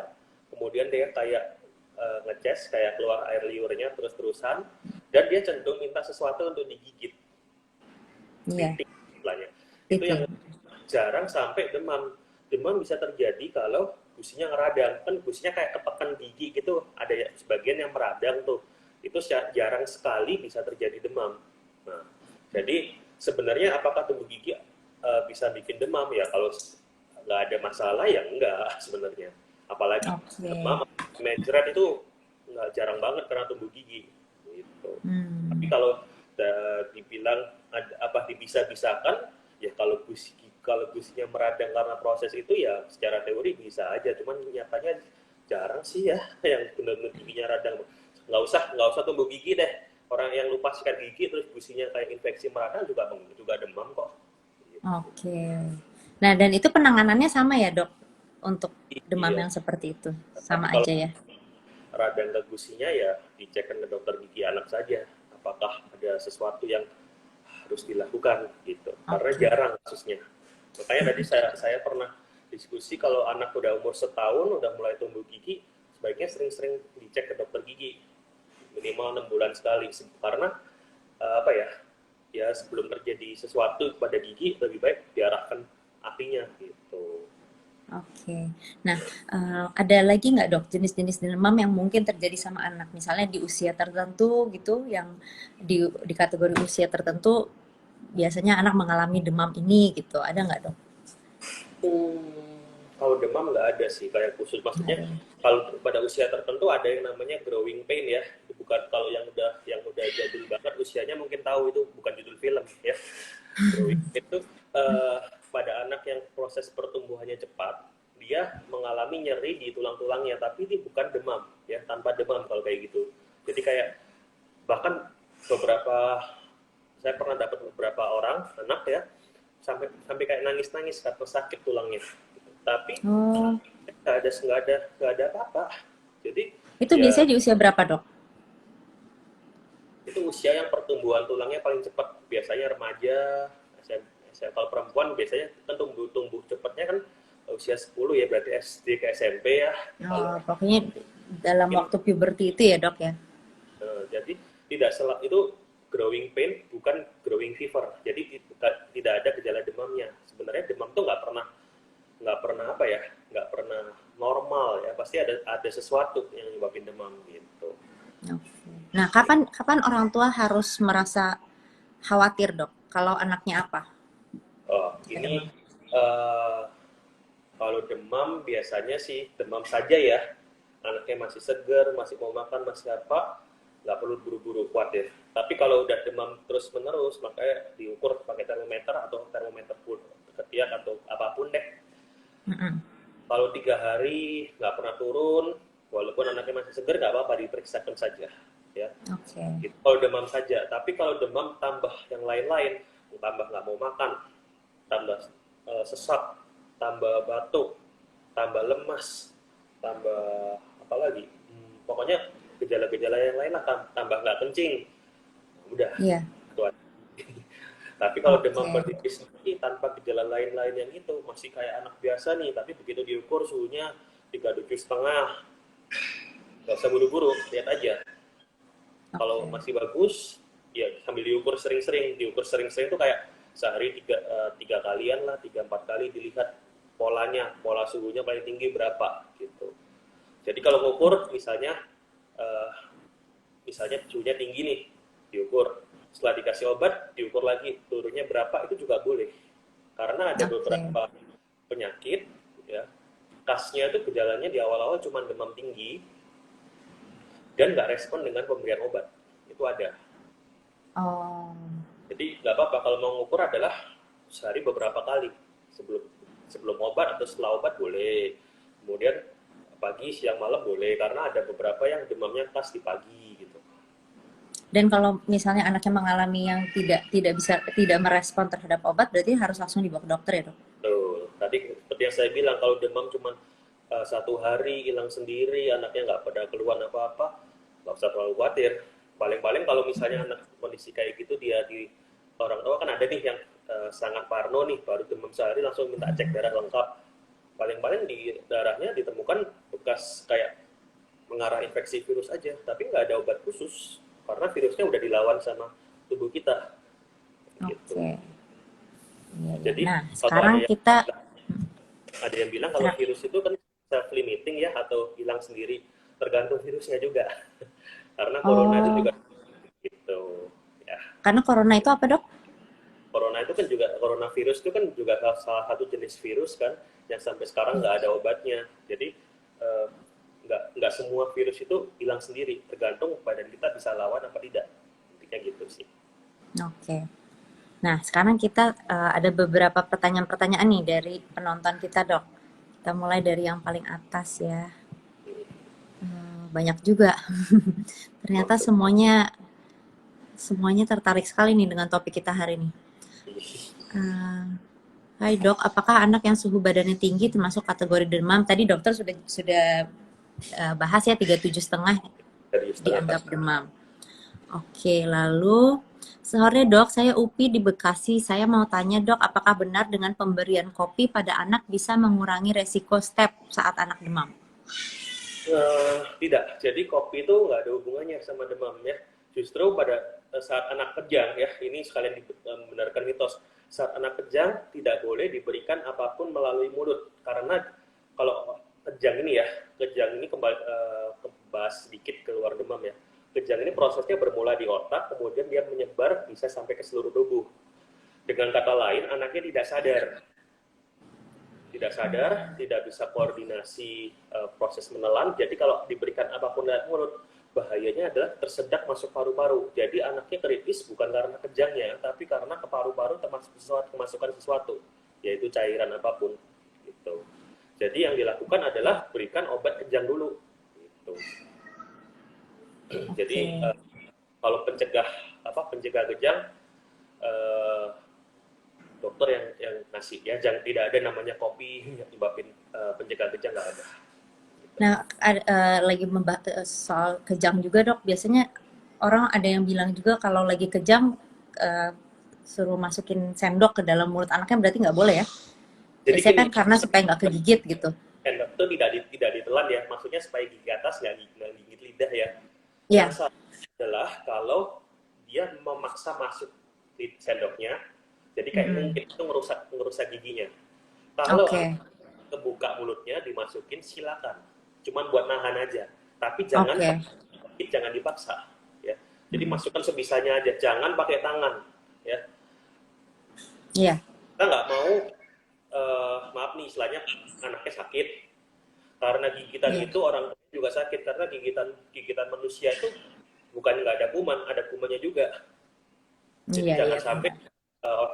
kemudian dia kayak ngeces, kayak keluar air liurnya terus-terusan, dan dia cenderung minta sesuatu untuk digigit, iya, titik istilahnya. Itu itu. yang jarang sampai demam. Demam bisa terjadi kalau gusinya ngeradang, kan gusinya kayak ketekan gigi gitu, ada sebagian yang meradang tuh, itu jarang sekali bisa terjadi demam. Nah, jadi sebenarnya apakah tumbuh gigi bisa bikin demam ya? Kalau nggak ada masalah ya enggak sebenarnya. Apalagi Oke. demam, mencret itu nggak jarang banget karena tumbuh gigi. Gitu. Tapi Hmm. kalau dibilang ada, apa bisa-bisakan ya kalau gusinya meradang karena proses itu ya secara teori bisa aja, cuman nyatanya jarang sih ya yang benar-benar giginya radang. Nggak usah tumbuh gigi deh, orang yang lupa sikat gigi terus gusinya kayak infeksi meradang juga demam kok gitu. Oke. Nah, dan itu penanganannya sama ya, Dok? Untuk demam Iya, yang seperti itu. tapi Sama kalau aja ya. radang ke gusinya ya dicekkan ke dokter gigi anak saja apakah ada sesuatu yang harus dilakukan gitu, karena Oke. jarang kasusnya. Makanya tadi saya pernah diskusi kalau anak udah umur setahun udah mulai tumbuh gigi, sebaiknya sering-sering dicek ke dokter gigi minimal 6 bulan sekali, karena apa ya, ya sebelum terjadi sesuatu pada gigi lebih baik diarahkan apinya gitu. Oke. Nah, ada lagi nggak, Dok, jenis-jenis demam yang mungkin terjadi sama anak? Misalnya di usia tertentu gitu, yang di kategori usia tertentu biasanya anak mengalami demam ini gitu. Ada nggak, Dok? Kalau demam nggak ada sih kayak khusus, Nggak maksudnya ada ya? kalau pada usia tertentu ada yang namanya growing pain ya, bukan kalau yang udah jadul banget usianya mungkin tahu itu bukan judul film ya. Growing pain itu pada anak yang proses pertumbuhannya cepat, dia mengalami nyeri di tulang-tulangnya tapi ini bukan demam ya, tanpa demam kalau kayak gitu. Jadi kayak bahkan beberapa, saya pernah dapat beberapa orang anak ya sampai sampai kayak nangis-nangis karena sakit tulangnya, tapi Oh, nggak ada apa-apa. Jadi itu ya biasanya di usia berapa, Dok? itu usia yang pertumbuhan tulangnya paling cepat, biasanya remaja, SM. Kalau perempuan biasanya kan tumbuh cepatnya kan usia 10 ya, berarti SD ke SMP ya. Oh, Kalau pokoknya dalam mungkin waktu puberti itu ya, Dok ya? jadi tidak itu growing pain bukan growing fever, jadi tidak ada gejala demamnya. Sebenarnya demam tuh nggak pernah apa ya, nggak pernah normal ya, pasti ada sesuatu yang nyebabin demam gitu. Oke. Nah, kapan kapan orang tua harus merasa khawatir, Dok? Kalau anaknya apa? Oh, Ya, ini demam. eh, kalau demam biasanya sih demam saja ya, anaknya masih segar, masih mau makan, masih apa, nggak perlu buru-buru khawatir. Tapi kalau udah demam terus-menerus, makanya diukur pakai termometer atau termometer pun ketiak atau apapun deh. Mm-mm. Kalau 3 hari nggak pernah turun, walaupun anaknya masih segar, nggak apa-apa diperiksakan saja. Ya, Oke. gitu. Kalau demam saja, tapi kalau demam tambah yang lain-lain, tambah nggak mau makan, tambah sesak, tambah batuk, tambah lemas, tambah apa lagi? Pokoknya gejala-gejala yang lain lah, tambah nggak kencing, udah Iya. itu aja. Tapi kalau demam Oke. berlebih lagi tanpa gejala lain-lain yang itu masih kayak anak biasa nih, tapi begitu diukur suhunya 37,5, nggak usah buru-buru, lihat aja. Kalau Oke. masih bagus, ya sambil diukur sering-sering tuh kayak sehari tiga kalian lah, 3-4 kali dilihat pola suhunya paling tinggi berapa gitu. Jadi kalau ngukur eh, misalnya suhunya tinggi nih, diukur, setelah dikasih obat diukur lagi turunnya berapa, itu juga boleh, karena ada Oke. beberapa penyakit ya, khasnya itu gejalanya di awal-awal cuma demam tinggi dan nggak respon dengan pemberian obat, itu ada. Oh. Jadi nggak apa-apa kalau mau ngukur adalah sehari beberapa kali, sebelum sebelum obat atau setelah obat boleh. Kemudian pagi, siang, malam boleh, karena ada beberapa yang demamnya khas di pagi gitu. Dan kalau misalnya anaknya mengalami yang tidak merespon terhadap obat, berarti harus langsung dibawa ke dokter ya, Dok? Tuh, tadi seperti yang saya bilang kalau demam cuma 1 hari hilang sendiri, anaknya nggak pada keluhan apa-apa, nggak usah terlalu khawatir. Paling-paling kalau misalnya anak kondisi kayak gitu, dia di orang tua kan ada nih yang sangat parno nih, baru demam sehari langsung minta cek darah lengkap. Paling-paling di darahnya ditemukan bekas kayak mengarah infeksi virus aja, tapi nggak ada obat khusus karena virusnya udah dilawan sama tubuh kita gitu. Oke. Iya, iya. Jadi Nah, kalau sekarang kita ada yang bilang kalau Kena- virus itu kan self limiting ya atau hilang sendiri, tergantung virusnya juga. Karena corona itu Oh, juga gitu ya. karena corona itu apa dok? Corona itu kan juga, coronavirus itu kan juga salah satu jenis virus kan yang sampai sekarang nggak ada obatnya. Jadi eh, nggak semua virus itu hilang sendiri, tergantung badan kita bisa lawan apa tidak. Intinya gitu sih. Oke. Nah, sekarang kita ada beberapa pertanyaan-pertanyaan nih dari penonton kita, Dok. Kita mulai dari yang paling atas ya. Banyak juga. Ternyata Oke. semuanya tertarik sekali nih dengan topik kita hari ini. Eh, Hai Dok, apakah anak yang suhu badannya tinggi termasuk kategori demam? Tadi dokter sudah bahas ya 37,5 Dari setengah dianggap kasus. demam. Oke, lalu sore dok, saya Upi di Bekasi. Saya mau tanya dok, apakah benar dengan pemberian kopi pada anak bisa mengurangi resiko step saat anak demam? Tidak, jadi kopi itu nggak ada hubungannya sama demam ya. Justru pada saat anak kejang ya, ini sekalian membenarkan mitos. Saat anak kejang tidak boleh diberikan apapun melalui mulut, karena kalau kejang ini ya, kejang ini kembali bahas sedikit keluar demam ya. Kejang ini prosesnya bermula di otak, kemudian dia menyebar bisa sampai ke seluruh tubuh. Dengan kata lain, anaknya tidak sadar, tidak bisa koordinasi proses menelan. Jadi kalau diberikan apapun lewat mulut, bahayanya adalah tersedak masuk paru-paru. Jadi anaknya kritis bukan karena kejangnya, tapi karena ke paru-paru kemasukan sesuatu, yaitu cairan apapun. Gitu. Jadi yang dilakukan adalah berikan obat kejang dulu. Gitu. Jadi Oke, kalau pencegah kejang, eh, dokter yang ngasih ya, jangan, tidak ada namanya kopi yang nyebabin pencegah kejang, nggak ada. Gitu. nah lagi membahas soal kejang juga dok. Biasanya orang ada yang bilang juga kalau lagi kejang eh, suruh masukin sendok ke dalam mulut anaknya berarti nggak boleh ya? Jadi Biasanya gini, kan karena supaya nggak kegigit gitu. sendok itu tidak ditelan ya, maksudnya supaya gigi atas nggak gigit lidah ya. Yang Ya, salah adalah kalau dia memaksa masuk di sendoknya, jadi kayak mm-mm. mungkin itu ngerusak ngerusak giginya. Kalau Oke, kebuka mulutnya dimasukin silakan, cuman buat nahan aja, tapi oke, jangan dipaksa ya. Jadi mm-mm. masukkan sebisanya aja, jangan pakai tangan ya. Iya, Kita nggak mau maaf nih istilahnya, anaknya sakit karena gigitan iya, itu, orang tua juga sakit karena gigitan gigitan manusia itu bukan nggak ada kuman, ada kumannya juga. Jadi iya, iya jangan sampai benar. uh,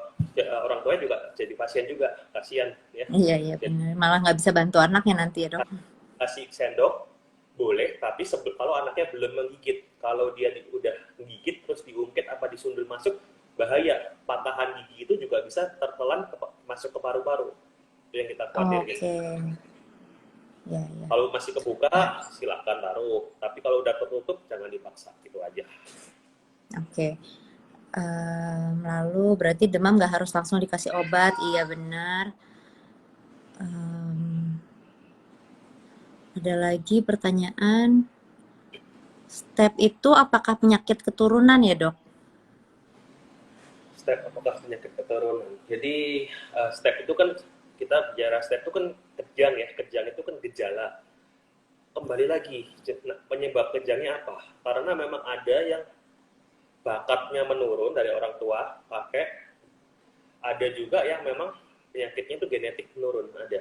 orang tuanya juga jadi pasien juga, kasihan ya. Iya, iya Jadi benar. Malah nggak bisa bantu anaknya nanti ya dok. kasih sendok boleh, tapi kalau anaknya belum menggigit. Kalau dia udah menggigit terus diungkit apa disundul masuk, bahaya. Patahan gigi itu juga bisa tertelan masuk ke paru-paru. Itu yang kita khawatirkan. Oke, ya, ya. Kalau masih kebuka, Nah, silakan taruh. Tapi kalau udah tertutup, jangan dipaksa. Itu aja. oke. Lalu berarti demam nggak harus langsung dikasih obat, iya benar. Em, ada lagi pertanyaan, step itu apakah penyakit keturunan ya dok? Step apakah penyakit keturunan? Jadi step itu kan, kita bicara step itu kan kejang ya. Kejang itu kan gejala. Kembali lagi, penyebab kejangnya apa? Karena memang ada yang bakatnya menurun dari orang tua, kakek. Ada juga yang memang penyakitnya itu genetik menurun, ada.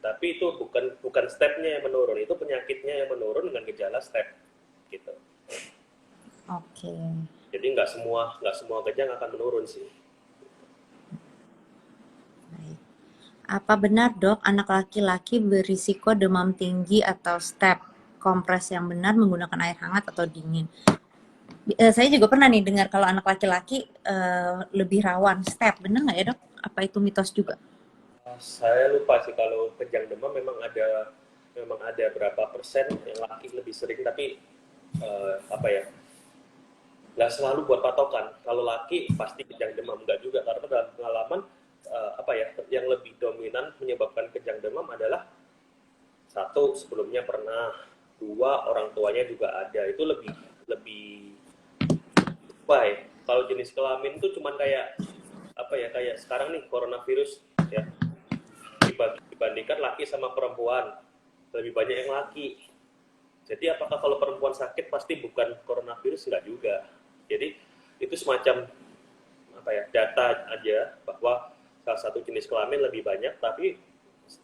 Tapi itu bukan bukan stepnya yang menurun, itu penyakitnya yang menurun dengan gejala step gitu. Oke, Jadi nggak semua kejang akan menurun sih. baik. Apa benar dok anak laki-laki berisiko demam tinggi atau step? Kompres yang benar menggunakan air hangat atau dingin? Saya juga pernah nih dengar kalau anak laki-laki lebih rawan step, benar nggak ya dok? Apa itu mitos juga? Saya lupa sih kalau kejang demam, memang ada berapa persen yang laki lebih sering, tapi apa ya, nggak selalu buat patokan. Kalau laki pasti kejang demam, nggak juga, karena dalam pengalaman apa ya, yang lebih dominan menyebabkan kejang demam adalah satu, sebelumnya pernah, dua, orang tuanya juga ada. Itu lebih lebih baik. Kalau jenis kelamin itu cuman kayak apa ya, kayak sekarang nih coronavirus ya, dibandingkan laki sama perempuan. lebih banyak yang laki. Jadi apakah kalau perempuan sakit pasti bukan coronavirus? Enggak juga. Jadi itu semacam apa ya, data aja bahwa salah satu jenis kelamin lebih banyak, tapi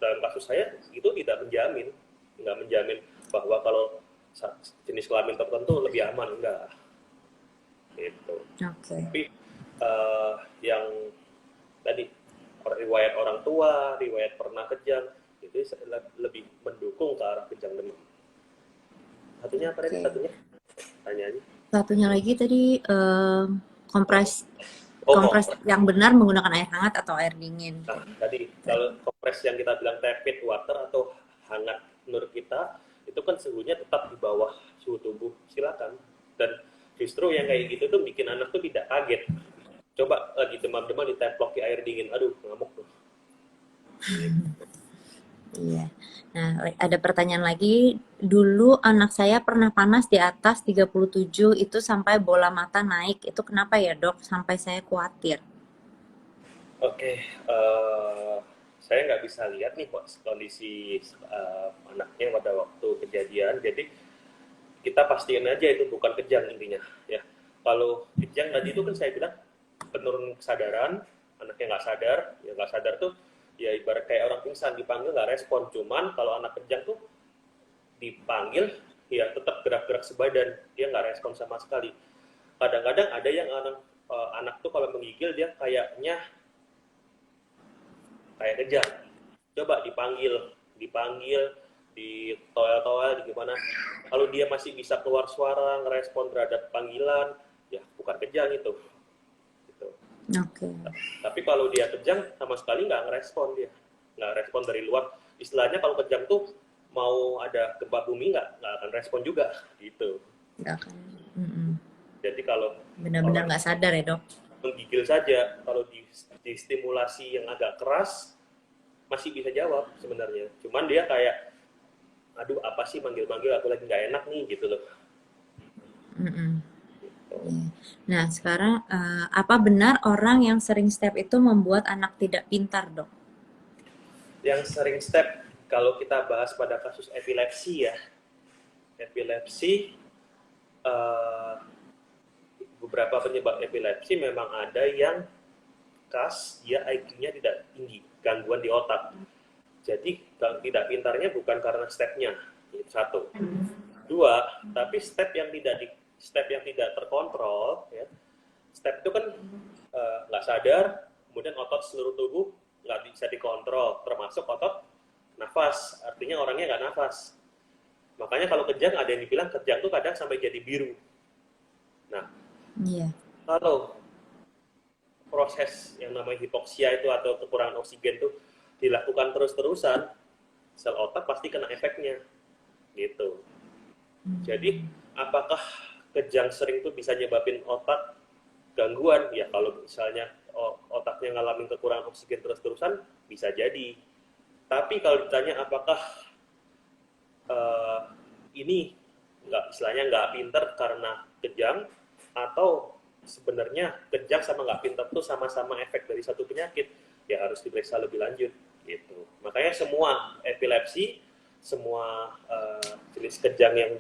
dalam kasus saya itu tidak menjamin, nggak menjamin bahwa kalau jenis kelamin tertentu lebih aman, enggak. Itu. Oke. Tapi yang tadi riwayat orang tua, riwayat pernah kejang, itu lebih mendukung ke arah kejang demam. Satunya apa tadi? Oke. Satunya tanyanya. Satunya lagi tadi kompres Oh, kompres kompres. yang benar menggunakan air hangat atau air dingin. Nah, tadi kalau kompres yang kita bilang tepid water atau hangat menurut kita, itu kan suhunya tetap di bawah suhu tubuh. Silakan. Dan justru yang kayak gitu tuh bikin anak tuh tidak kaget. Coba lagi demam-demam ditemploki air dingin, aduh ngamuk tuh. Iya. Nah, ada pertanyaan lagi. Dulu anak saya pernah panas di atas 37 itu sampai bola mata naik. Itu kenapa ya, Dok? Sampai saya khawatir. Oke, saya nggak bisa lihat nih kondisi anaknya pada waktu kejadian. Jadi kita pastiin aja itu bukan kejang intinya. Ya, kalau kejang tadi itu kan saya bilang penurunan kesadaran, anaknya nggak sadar, ya nggak sadar tuh ya ibarat kayak orang pingsan dipanggil nggak respon. Cuman kalau anak kejang tuh dipanggil ya tetap gerak-gerak sebadan, dia nggak respon sama sekali. Kadang-kadang ada yang anak tuh kalau menggigil dia kayaknya kayak kejang. Coba dipanggil, di toel-toel, di gimana. Kalau dia masih bisa keluar suara, ngerespon terhadap panggilan, ya bukan kejang itu. Gitu. Oke. Tapi kalau dia kejang, sama sekali nggak ngerespon dia. Nggak respon dari luar. Istilahnya kalau kejang tuh mau ada gempa bumi nggak akan respon juga. Gitu. Nggak akan. Jadi kalau Benar-benar nggak sadar ya, Dok? menggigil saja, kalau di stimulasi yang agak keras, masih bisa jawab sebenarnya. Cuman dia kayak, aduh apa sih manggil-manggil, aku lagi nggak enak nih gitu loh. Nah, sekarang apa benar orang yang sering step itu membuat anak tidak pintar, Dok? Yang sering step, kalau kita bahas pada kasus epilepsi ya, epilepsi beberapa penyebab epilepsi memang ada yang khas, dia IQ-nya tidak tinggi, gangguan di otak. Jadi tidak pintarnya bukan karena stepnya, itu satu. Dua, tapi step yang tidak terkontrol, ya. Step itu kan nggak sadar, kemudian otot seluruh tubuh nggak bisa dikontrol, termasuk otot nafas, artinya orangnya nggak nafas. Makanya kalau kejang ada yang dibilang kejang tuh kadang sampai jadi biru. Nah, kalau proses yang namanya hipoksia itu atau kekurangan oksigen itu dilakukan terus-terusan, sel otak pasti kena efeknya, gitu. Jadi apakah kejang sering itu bisa nyebabin otak gangguan? Ya kalau misalnya otaknya ngalamin kekurangan oksigen terus-terusan bisa jadi. Tapi kalau ditanya apakah ini istilahnya nggak pinter karena kejang, atau sebenarnya kejang sama nggak pinter tuh sama-sama efek dari satu penyakit, ya harus diperiksa lebih lanjut gitu. Makanya semua epilepsi, semua jenis kejang yang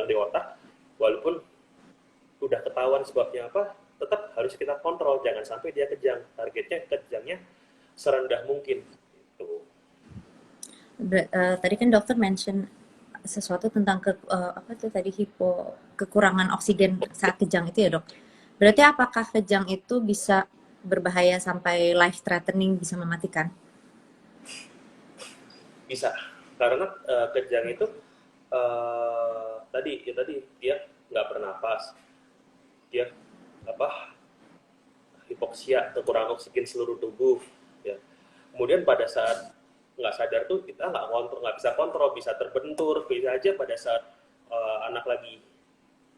di otak, walaupun udah ketahuan sebabnya apa, tetap harus kita kontrol, jangan sampai dia kejang. Targetnya kejangnya serendah mungkin gitu. Tadi kan dokter mention sesuatu tentang apa tuh tadi kekurangan oksigen saat kejang itu ya, Dok. Berarti apakah kejang itu bisa berbahaya sampai life threatening, bisa mematikan? Bisa, karena kejang itu tadi dia nggak bernapas, dia hipoksia, kekurangan oksigen seluruh tubuh, ya. Kemudian pada saat nggak sadar tuh kita nggak bisa kontrol, bisa terbentur, bisa aja pada saat anak lagi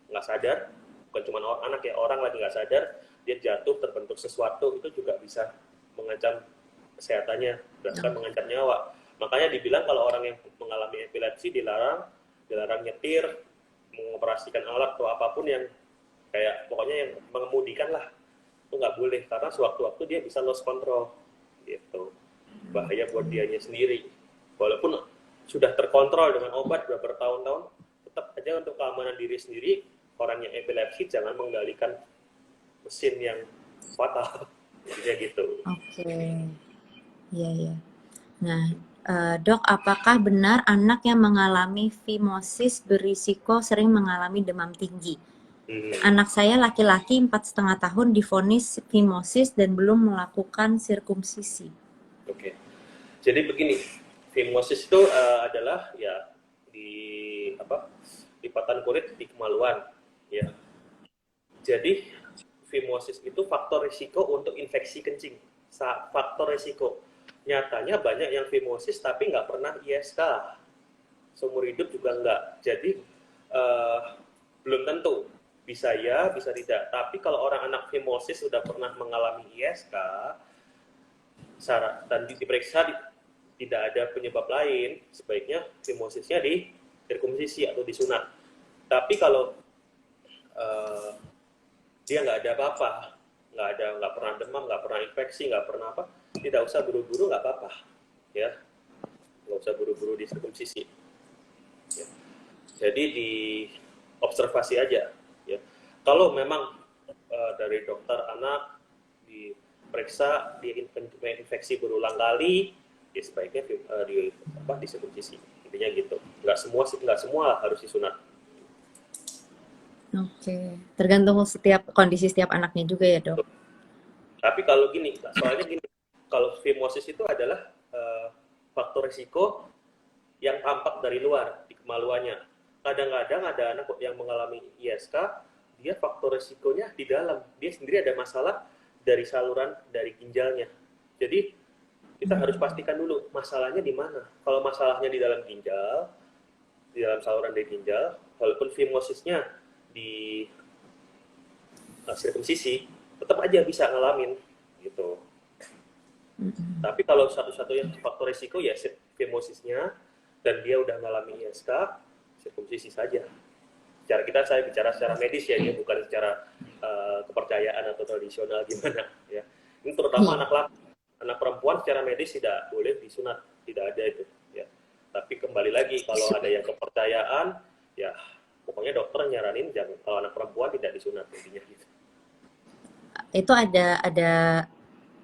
nggak sadar, bukan cuma anak ya, orang lagi nggak sadar, dia jatuh terbentur sesuatu, itu juga bisa mengancam kesehatannya, bahkan mengancam nyawa. Makanya dibilang kalau orang yang mengalami epilepsi dilarang nyetir, mengoperasikan alat atau apapun yang kayak pokoknya yang mengemudikan lah, itu nggak boleh, karena sewaktu-waktu dia bisa lost control gitu, bahaya buat dianya sendiri. Walaupun sudah terkontrol dengan obat beberapa tahun-tahun, tetap aja untuk keamanan diri sendiri, orang yang epilepsi jangan mengendalikan mesin yang fatal. Jadi gitu. Oke, iya ya. Nah, Dok, apakah benar anak yang mengalami fimosis berisiko sering mengalami demam tinggi? Hmm. Anak saya laki-laki 4,5 tahun divonis fimosis dan belum melakukan sirkumsisi. Oke. Jadi begini, fimosis itu adalah ya di apa lipatan kulit di kemaluan, ya. Jadi fimosis itu faktor risiko untuk infeksi kencing. Faktor risiko. Nyatanya banyak yang fimosis tapi nggak pernah ISK. Seumur hidup juga nggak. Jadi uh, belum tentu. Bisa ya, bisa tidak. Tapi kalau orang anak fimosis sudah pernah mengalami ISK, dan diperiksa tidak ada penyebab lain, sebaiknya fimosisnya di sirkumsisi atau disunat. Tapi kalau dia nggak ada apa-apa, nggak pernah demam, nggak pernah infeksi, nggak pernah apa, tidak usah buru-buru, nggak apa-apa, ya, nggak usah buru-buru di sirkumsisi. Ya. Jadi di observasi aja, ya. Kalau memang dari dokter anak diperiksa dia infeksi berulang kali, ya sebaiknya di sirkumsisi. Intinya gitu. Nggak semua harus disunat. Oke, tergantung kondisi setiap anaknya juga ya, Dok. Tapi kalau gini, soalnya gini, kalau fimosis itu adalah faktor risiko yang tampak dari luar di kemaluannya. Kadang-kadang ada anak yang mengalami ISK, dia faktor risikonya di dalam, dia sendiri ada masalah dari saluran dari ginjalnya. Jadi kita harus pastikan dulu masalahnya di mana. Kalau masalahnya di dalam ginjal, di dalam saluran dari ginjal, walaupun fimosisnya di sirkumsisi, tetap aja bisa ngalamin gitu. Tapi kalau satu-satunya faktor risiko ya fimosisnya dan dia udah ngalami ISK, sirkumsisi saja. Saya bicara secara medis ya, bukan secara kepercayaan atau tradisional gimana ya. Ini terutama anak laki, anak perempuan secara medis tidak boleh disunat, tidak ada itu ya. Tapi kembali lagi kalau ada yang kepercayaan ya pokoknya dokter nyaranin jangan, kalau anak perempuan tidak disunat intinya gitu. Itu ada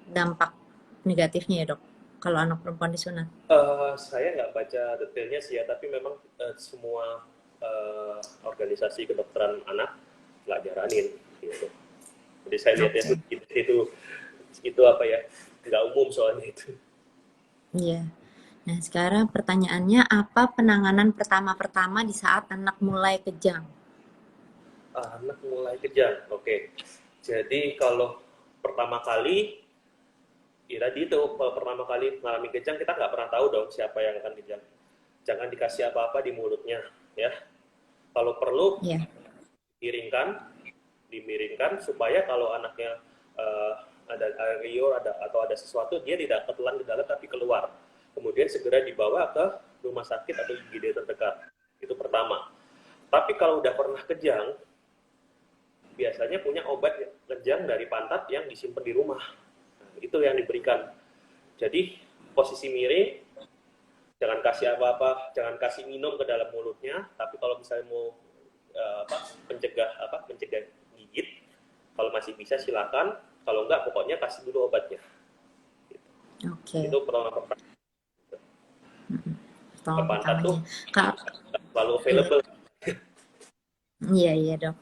dampak negatifnya ya, Dok, kalau anak perempuan disunat? Saya nggak baca detailnya sih ya, tapi memang semua organisasi kedokteran anak nggak nyaranin gitu. Jadi saya lihat ya itu apa ya, nggak umum soalnya itu. Iya. Nah, sekarang pertanyaannya, apa penanganan pertama-pertama di saat anak mulai kejang? Anak mulai kejang, oke. Jadi kalau pertama kali, ya tadi itu kalau pertama kali mengalami kejang kita nggak pernah tahu dong siapa yang akan kejang. Jangan dikasih apa-apa di mulutnya, ya. Kalau perlu Ya. dimiringkan supaya kalau anaknya ada air liur atau ada sesuatu dia tidak ketelan ke dalam tapi keluar. Kemudian segera dibawa ke rumah sakit atau IGD terdekat. Itu pertama. Tapi kalau udah pernah kejang, biasanya punya obat kejang dari pantat yang disimpan di rumah. Nah, itu yang diberikan. Jadi posisi miring, jangan kasih apa-apa, jangan kasih minum ke dalam mulutnya. Tapi kalau misalnya mau pencegah gigit, kalau masih bisa silakan. Kalau enggak, pokoknya kasih dulu obatnya. Gitu. Oke. Itu pertama. Pantat tuh selalu available. Iya, Dok.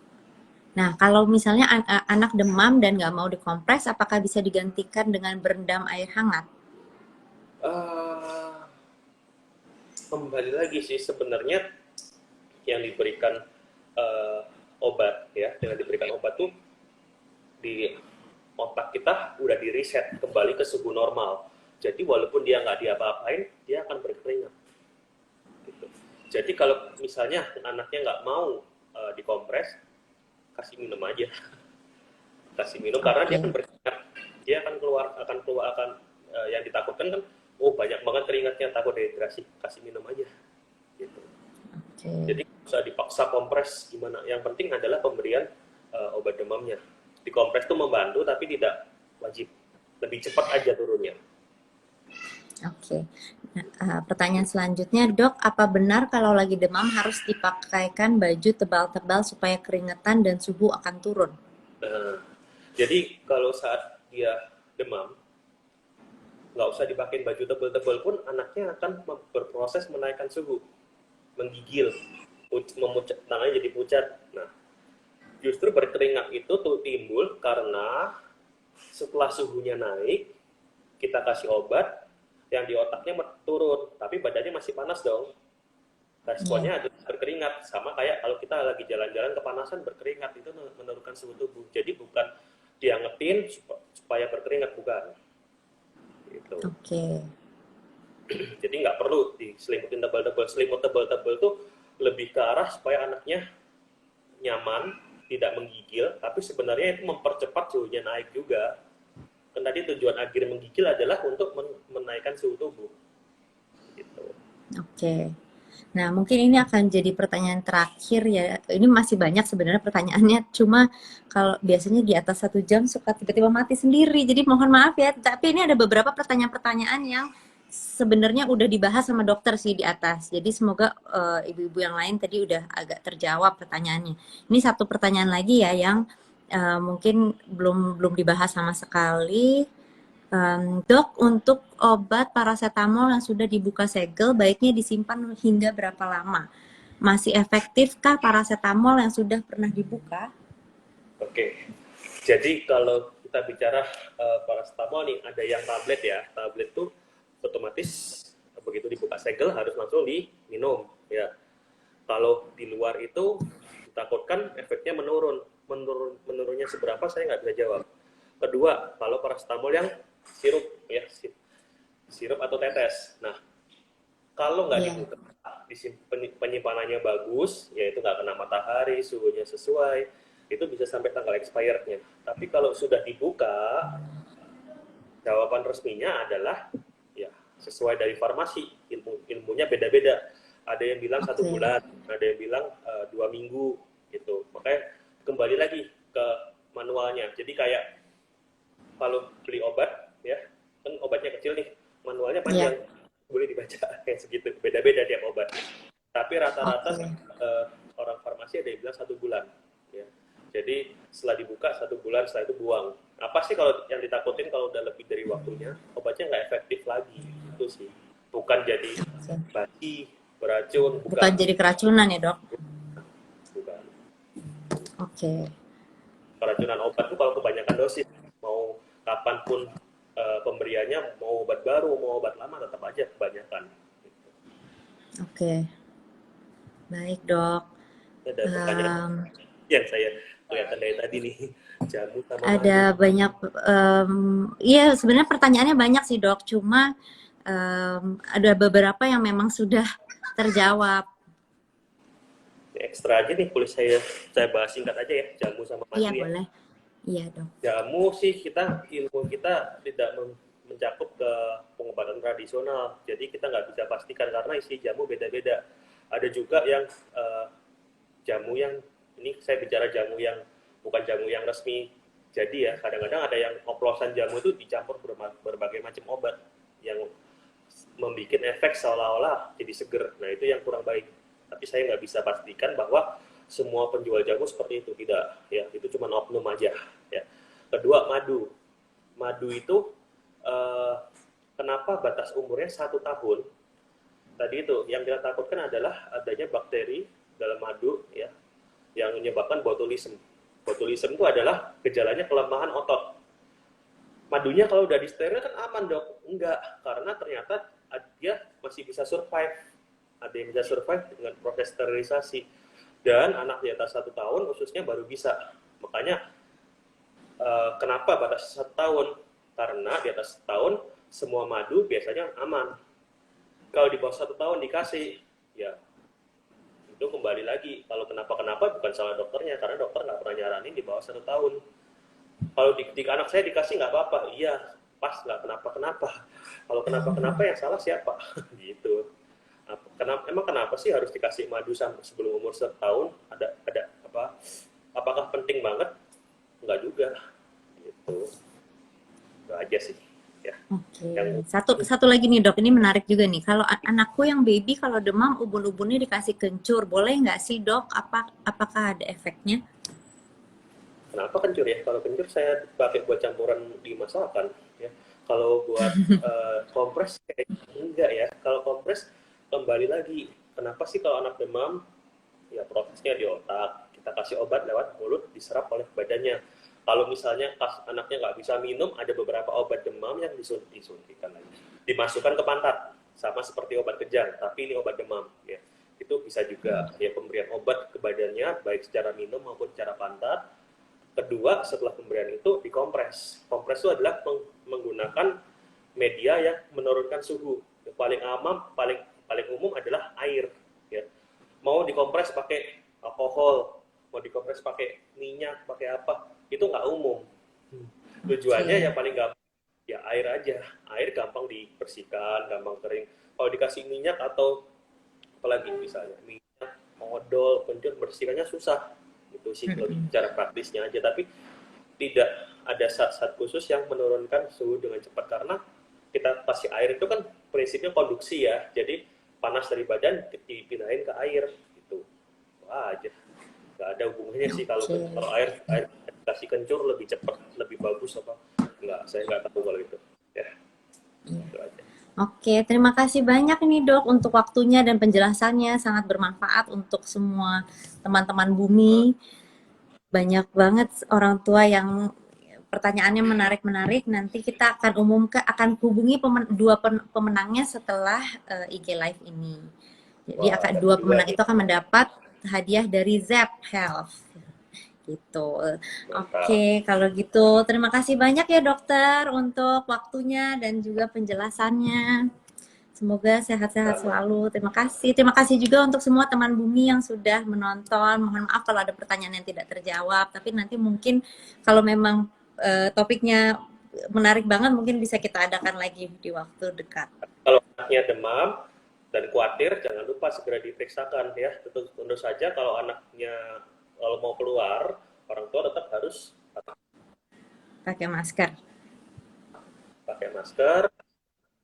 Nah, kalau misalnya anak demam dan nggak mau dikompres, apakah bisa digantikan dengan berendam air hangat? Kembali lagi sih sebenarnya yang diberikan obat ya, dengan diberikan obat tuh di otak kita udah di reset kembali ke suhu normal. Jadi walaupun dia nggak diapa-apain, dia akan berkeringat. Gitu. Jadi kalau misalnya anaknya nggak mau dikompres, kasih minum aja. Kasih minum karena dia akan berkeringat. Dia akan yang ditakutkan kan, oh banyak banget keringatnya, takut dehidrasi. Kasih minum aja. Gitu. Jadi bisa dipaksa kompres gimana. Yang penting adalah pemberian obat demamnya. Dikompres itu membantu tapi tidak wajib. Lebih cepat aja turunnya. Oke. Pertanyaan selanjutnya, Dok, apa benar kalau lagi demam harus dipakaikan baju tebal-tebal supaya keringetan dan suhu akan turun? Nah, jadi kalau saat dia demam, nggak usah dipakai baju tebal-tebal pun anaknya akan berproses menaikkan suhu, menggigil, tangannya jadi pucat. Nah, justru berkeringat itu tuh timbul karena setelah suhunya naik, kita kasih obat, yang di otaknya turun, tapi badannya masih panas dong. Iya. Responnya adalah berkeringat, sama kayak kalau kita lagi jalan-jalan kepanasan berkeringat, itu menurunkan suhu tubuh. Jadi bukan diangetin supaya berkeringat, bukan. Gitu. Oke. Jadi nggak perlu diselimutin tebal-tebal. Selimut tebal-tebal tuh lebih ke arah supaya anaknya nyaman, tidak menggigil, tapi sebenarnya itu mempercepat suhunya naik juga. Kan tadi tujuan akhir menggigil adalah untuk menaikkan suhu tubuh. Gitu. Oke. Nah, mungkin ini akan jadi pertanyaan terakhir ya. Ini masih banyak sebenarnya pertanyaannya, cuma kalau biasanya di atas 1 jam suka tiba-tiba mati sendiri. Jadi mohon maaf ya, tapi ini ada beberapa pertanyaan-pertanyaan yang sebenarnya udah dibahas sama dokter sih di atas. Jadi semoga ibu-ibu yang lain tadi udah agak terjawab pertanyaannya. Ini satu pertanyaan lagi ya yang mungkin belum belum dibahas sama sekali. Dok, untuk obat paracetamol yang sudah dibuka segel, baiknya disimpan hingga berapa lama? Masih efektifkah paracetamol yang sudah pernah dibuka? Oke. Jadi kalau kita bicara paracetamol nih, ada yang tablet ya. Tablet tuh otomatis begitu dibuka segel harus langsung diminum ya. Kalau di luar itu ditakutkan efeknya menurunnya seberapa saya nggak bisa jawab. Kedua, kalau paracetamol yang sirup ya, sirup atau tetes. Nah, kalau nggak Iya. dibuka, penyimpanannya bagus, yaitu nggak kena matahari, suhunya sesuai, itu bisa sampai tanggal expirednya. Tapi kalau sudah dibuka, jawaban resminya adalah ya sesuai dari farmasi, ilmunya beda-beda. Ada yang bilang 1 bulan, ada yang bilang 2 minggu, gitu. Makanya kembali lagi ke manualnya. Jadi kayak kalau beli obat, ya kan obatnya kecil nih, manualnya Iya. panjang, boleh dibaca kayak segitu. Beda-beda tiap obat. Tapi rata-rata Oke. orang farmasi ada yang bilang 1 bulan. Ya. Jadi setelah dibuka 1 bulan, setelah itu buang. Apa sih kalau yang ditakutin kalau udah lebih dari waktunya, obatnya nggak efektif lagi. Itu sih. Bukan jadi Oke. basi, beracun, Bukan bukan. jadi keracunan ya, Dok? Bukan. Oke. Keracunan obat itu kalau kebanyakan dosis, mau kapanpun pemberiannya, mau obat baru, mau obat lama, tetap aja kebanyakan. Oke. Baik, Dok. Ada pertanyaan Em, yang saya kelihatan dari tadi nih, jamu sama madu. ada banyak, iya sebenarnya pertanyaannya banyak sih, Dok. Cuma ada beberapa yang memang sudah terjawab. Ekstra aja nih, boleh saya bahas singkat aja ya, jamu sama Iya, madu ya. boleh. Iya, Dok. Jamu sih ilmu kita tidak mencakup ke pengobatan tradisional, jadi kita nggak bisa pastikan karena isi jamu beda-beda. Ada juga yang jamu yang, ini saya bicara jamu yang bukan jamu yang resmi. Jadi ya kadang-kadang ada yang oplosan jamu itu dicampur berbagai macam obat yang membuat efek seolah-olah jadi seger. Nah itu yang kurang baik. Tapi saya nggak bisa pastikan bahwa semua penjual jamu seperti itu, tidak. Ya itu cuma oknum aja. Ya. Kedua, madu. Madu itu kenapa batas umurnya 1 tahun? Tadi itu yang kita takutkan adalah adanya bakteri dalam madu ya yang menyebabkan botulism. Botulism itu adalah gejalanya kelemahan otot. Madunya kalau udah disteril kan aman dok? Enggak, karena ternyata dia masih bisa survive. Ada yang bisa survive dengan proses sterilisasi. Dan anak di atas 1 tahun khususnya baru bisa. Makanya kenapa batas 1 tahun? Karena di atas 1 tahun semua madu biasanya aman. Kalau di bawah 1 tahun dikasih, ya itu kembali lagi. Kalau kenapa-kenapa bukan salah dokternya, karena dokter nggak pernah nyaranin di bawah 1 tahun. Kalau di anak saya dikasih nggak apa-apa, iya pas nggak kenapa-kenapa. Kalau kenapa-kenapa yang salah siapa? Gitu. Emang kenapa sih harus dikasih madu sampai sebelum umur 1 tahun? Ada apa? Apakah penting banget? Nggak juga. Gitu. Itu aja sih. ya. Oke. Yang Satu lagi nih dok, ini menarik juga nih. Kalau anakku yang baby kalau demam ubun-ubunnya dikasih kencur, boleh nggak sih dok? Apakah ada efeknya? kenapa kencur ya? Kalau kencur saya pakai buat campuran di masakan ya. Kalau buat kompres kayak enggak ya. Kalau kompres kembali lagi, kenapa sih kalau anak demam ya prosesnya di otak, kita kasih obat lewat mulut diserap oleh badannya. Kalau misalnya anaknya nggak bisa minum, ada beberapa obat demam yang disuntikan lagi, dimasukkan ke pantat, sama seperti obat kejang, tapi ini obat demam ya. Itu bisa juga ya pemberian obat ke badannya, baik secara minum maupun secara pantat. Kedua, setelah pemberian itu dikompres. Kompres itu adalah menggunakan media yang menurunkan suhu. Yang paling aman, paling umum adalah air. Ya. Mau dikompres pakai alkohol, mau dikompres pakai minyak, pakai apa, itu nggak umum. Tujuannya Oke. yang paling gampang ya air aja. Air gampang dibersihkan, gampang kering. Kalau dikasih minyak atau apalagi misalnya minyak, odol, kencur, bersihkannya susah. Itu sih lebih cara praktisnya aja. Tapi tidak ada zat-zat khusus yang menurunkan suhu dengan cepat karena kita kasih air itu kan prinsipnya konduksi ya. Jadi panas dari badan dipindahin ke air gitu. Wah aja. Nggak ada hubungannya sih kalau Oke. air kasih kencur lebih cepat, lebih bagus apa? Nggak, saya nggak tahu kalau itu. Ya, Iya. itu aja. Oke, terima kasih banyak nih dok untuk waktunya dan penjelasannya, sangat bermanfaat untuk semua teman-teman Bumi. Banyak banget orang tua yang pertanyaannya menarik-menarik. Nanti kita akan akan hubungi pemenangnya setelah IG Live ini. Jadi Wah, dua dapat dua pemenang nih. itu akan mendapat hadiah dari Zep Health. Gitu. Mantap. Oke, kalau gitu terima kasih banyak ya dokter untuk waktunya dan juga penjelasannya. Semoga sehat-sehat Sama. selalu. Terima kasih. Terima kasih juga untuk semua teman Bumi yang sudah menonton. Mohon maaf kalau ada pertanyaan yang tidak terjawab. Tapi nanti mungkin kalau memang topiknya menarik banget, mungkin bisa kita adakan lagi di waktu dekat. Kalau anaknya demam dan khawatir, jangan lupa segera diperiksakan ya. Tentu saja kalau anaknya kalau mau keluar, orang tua tetap harus Pakai masker. pakai masker.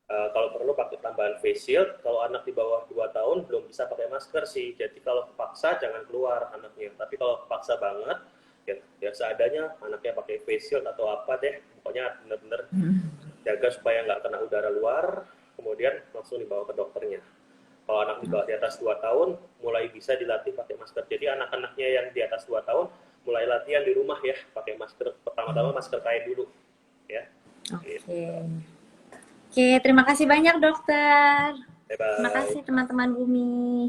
Kalau perlu pakai tambahan face shield. Kalau anak di bawah 2 tahun belum bisa pakai masker sih. Jadi kalau kepaksa jangan keluar anaknya. Tapi kalau kepaksa banget, ya seadanya anaknya pakai face shield atau apa deh. Pokoknya benar-benar jaga supaya nggak kena udara luar, kemudian langsung dibawa ke dokternya. Kalau anak di bawah di atas 2 tahun, mulai bisa dilatih pakai masker. Jadi anak-anaknya yang di atas 2 tahun, mulai latihan di rumah ya, pakai masker. Pertama-tama masker kain dulu. Ya. Oke. Gitu. Oke, terima kasih banyak dokter. Terima Bye-bye. kasih teman-teman Bumi.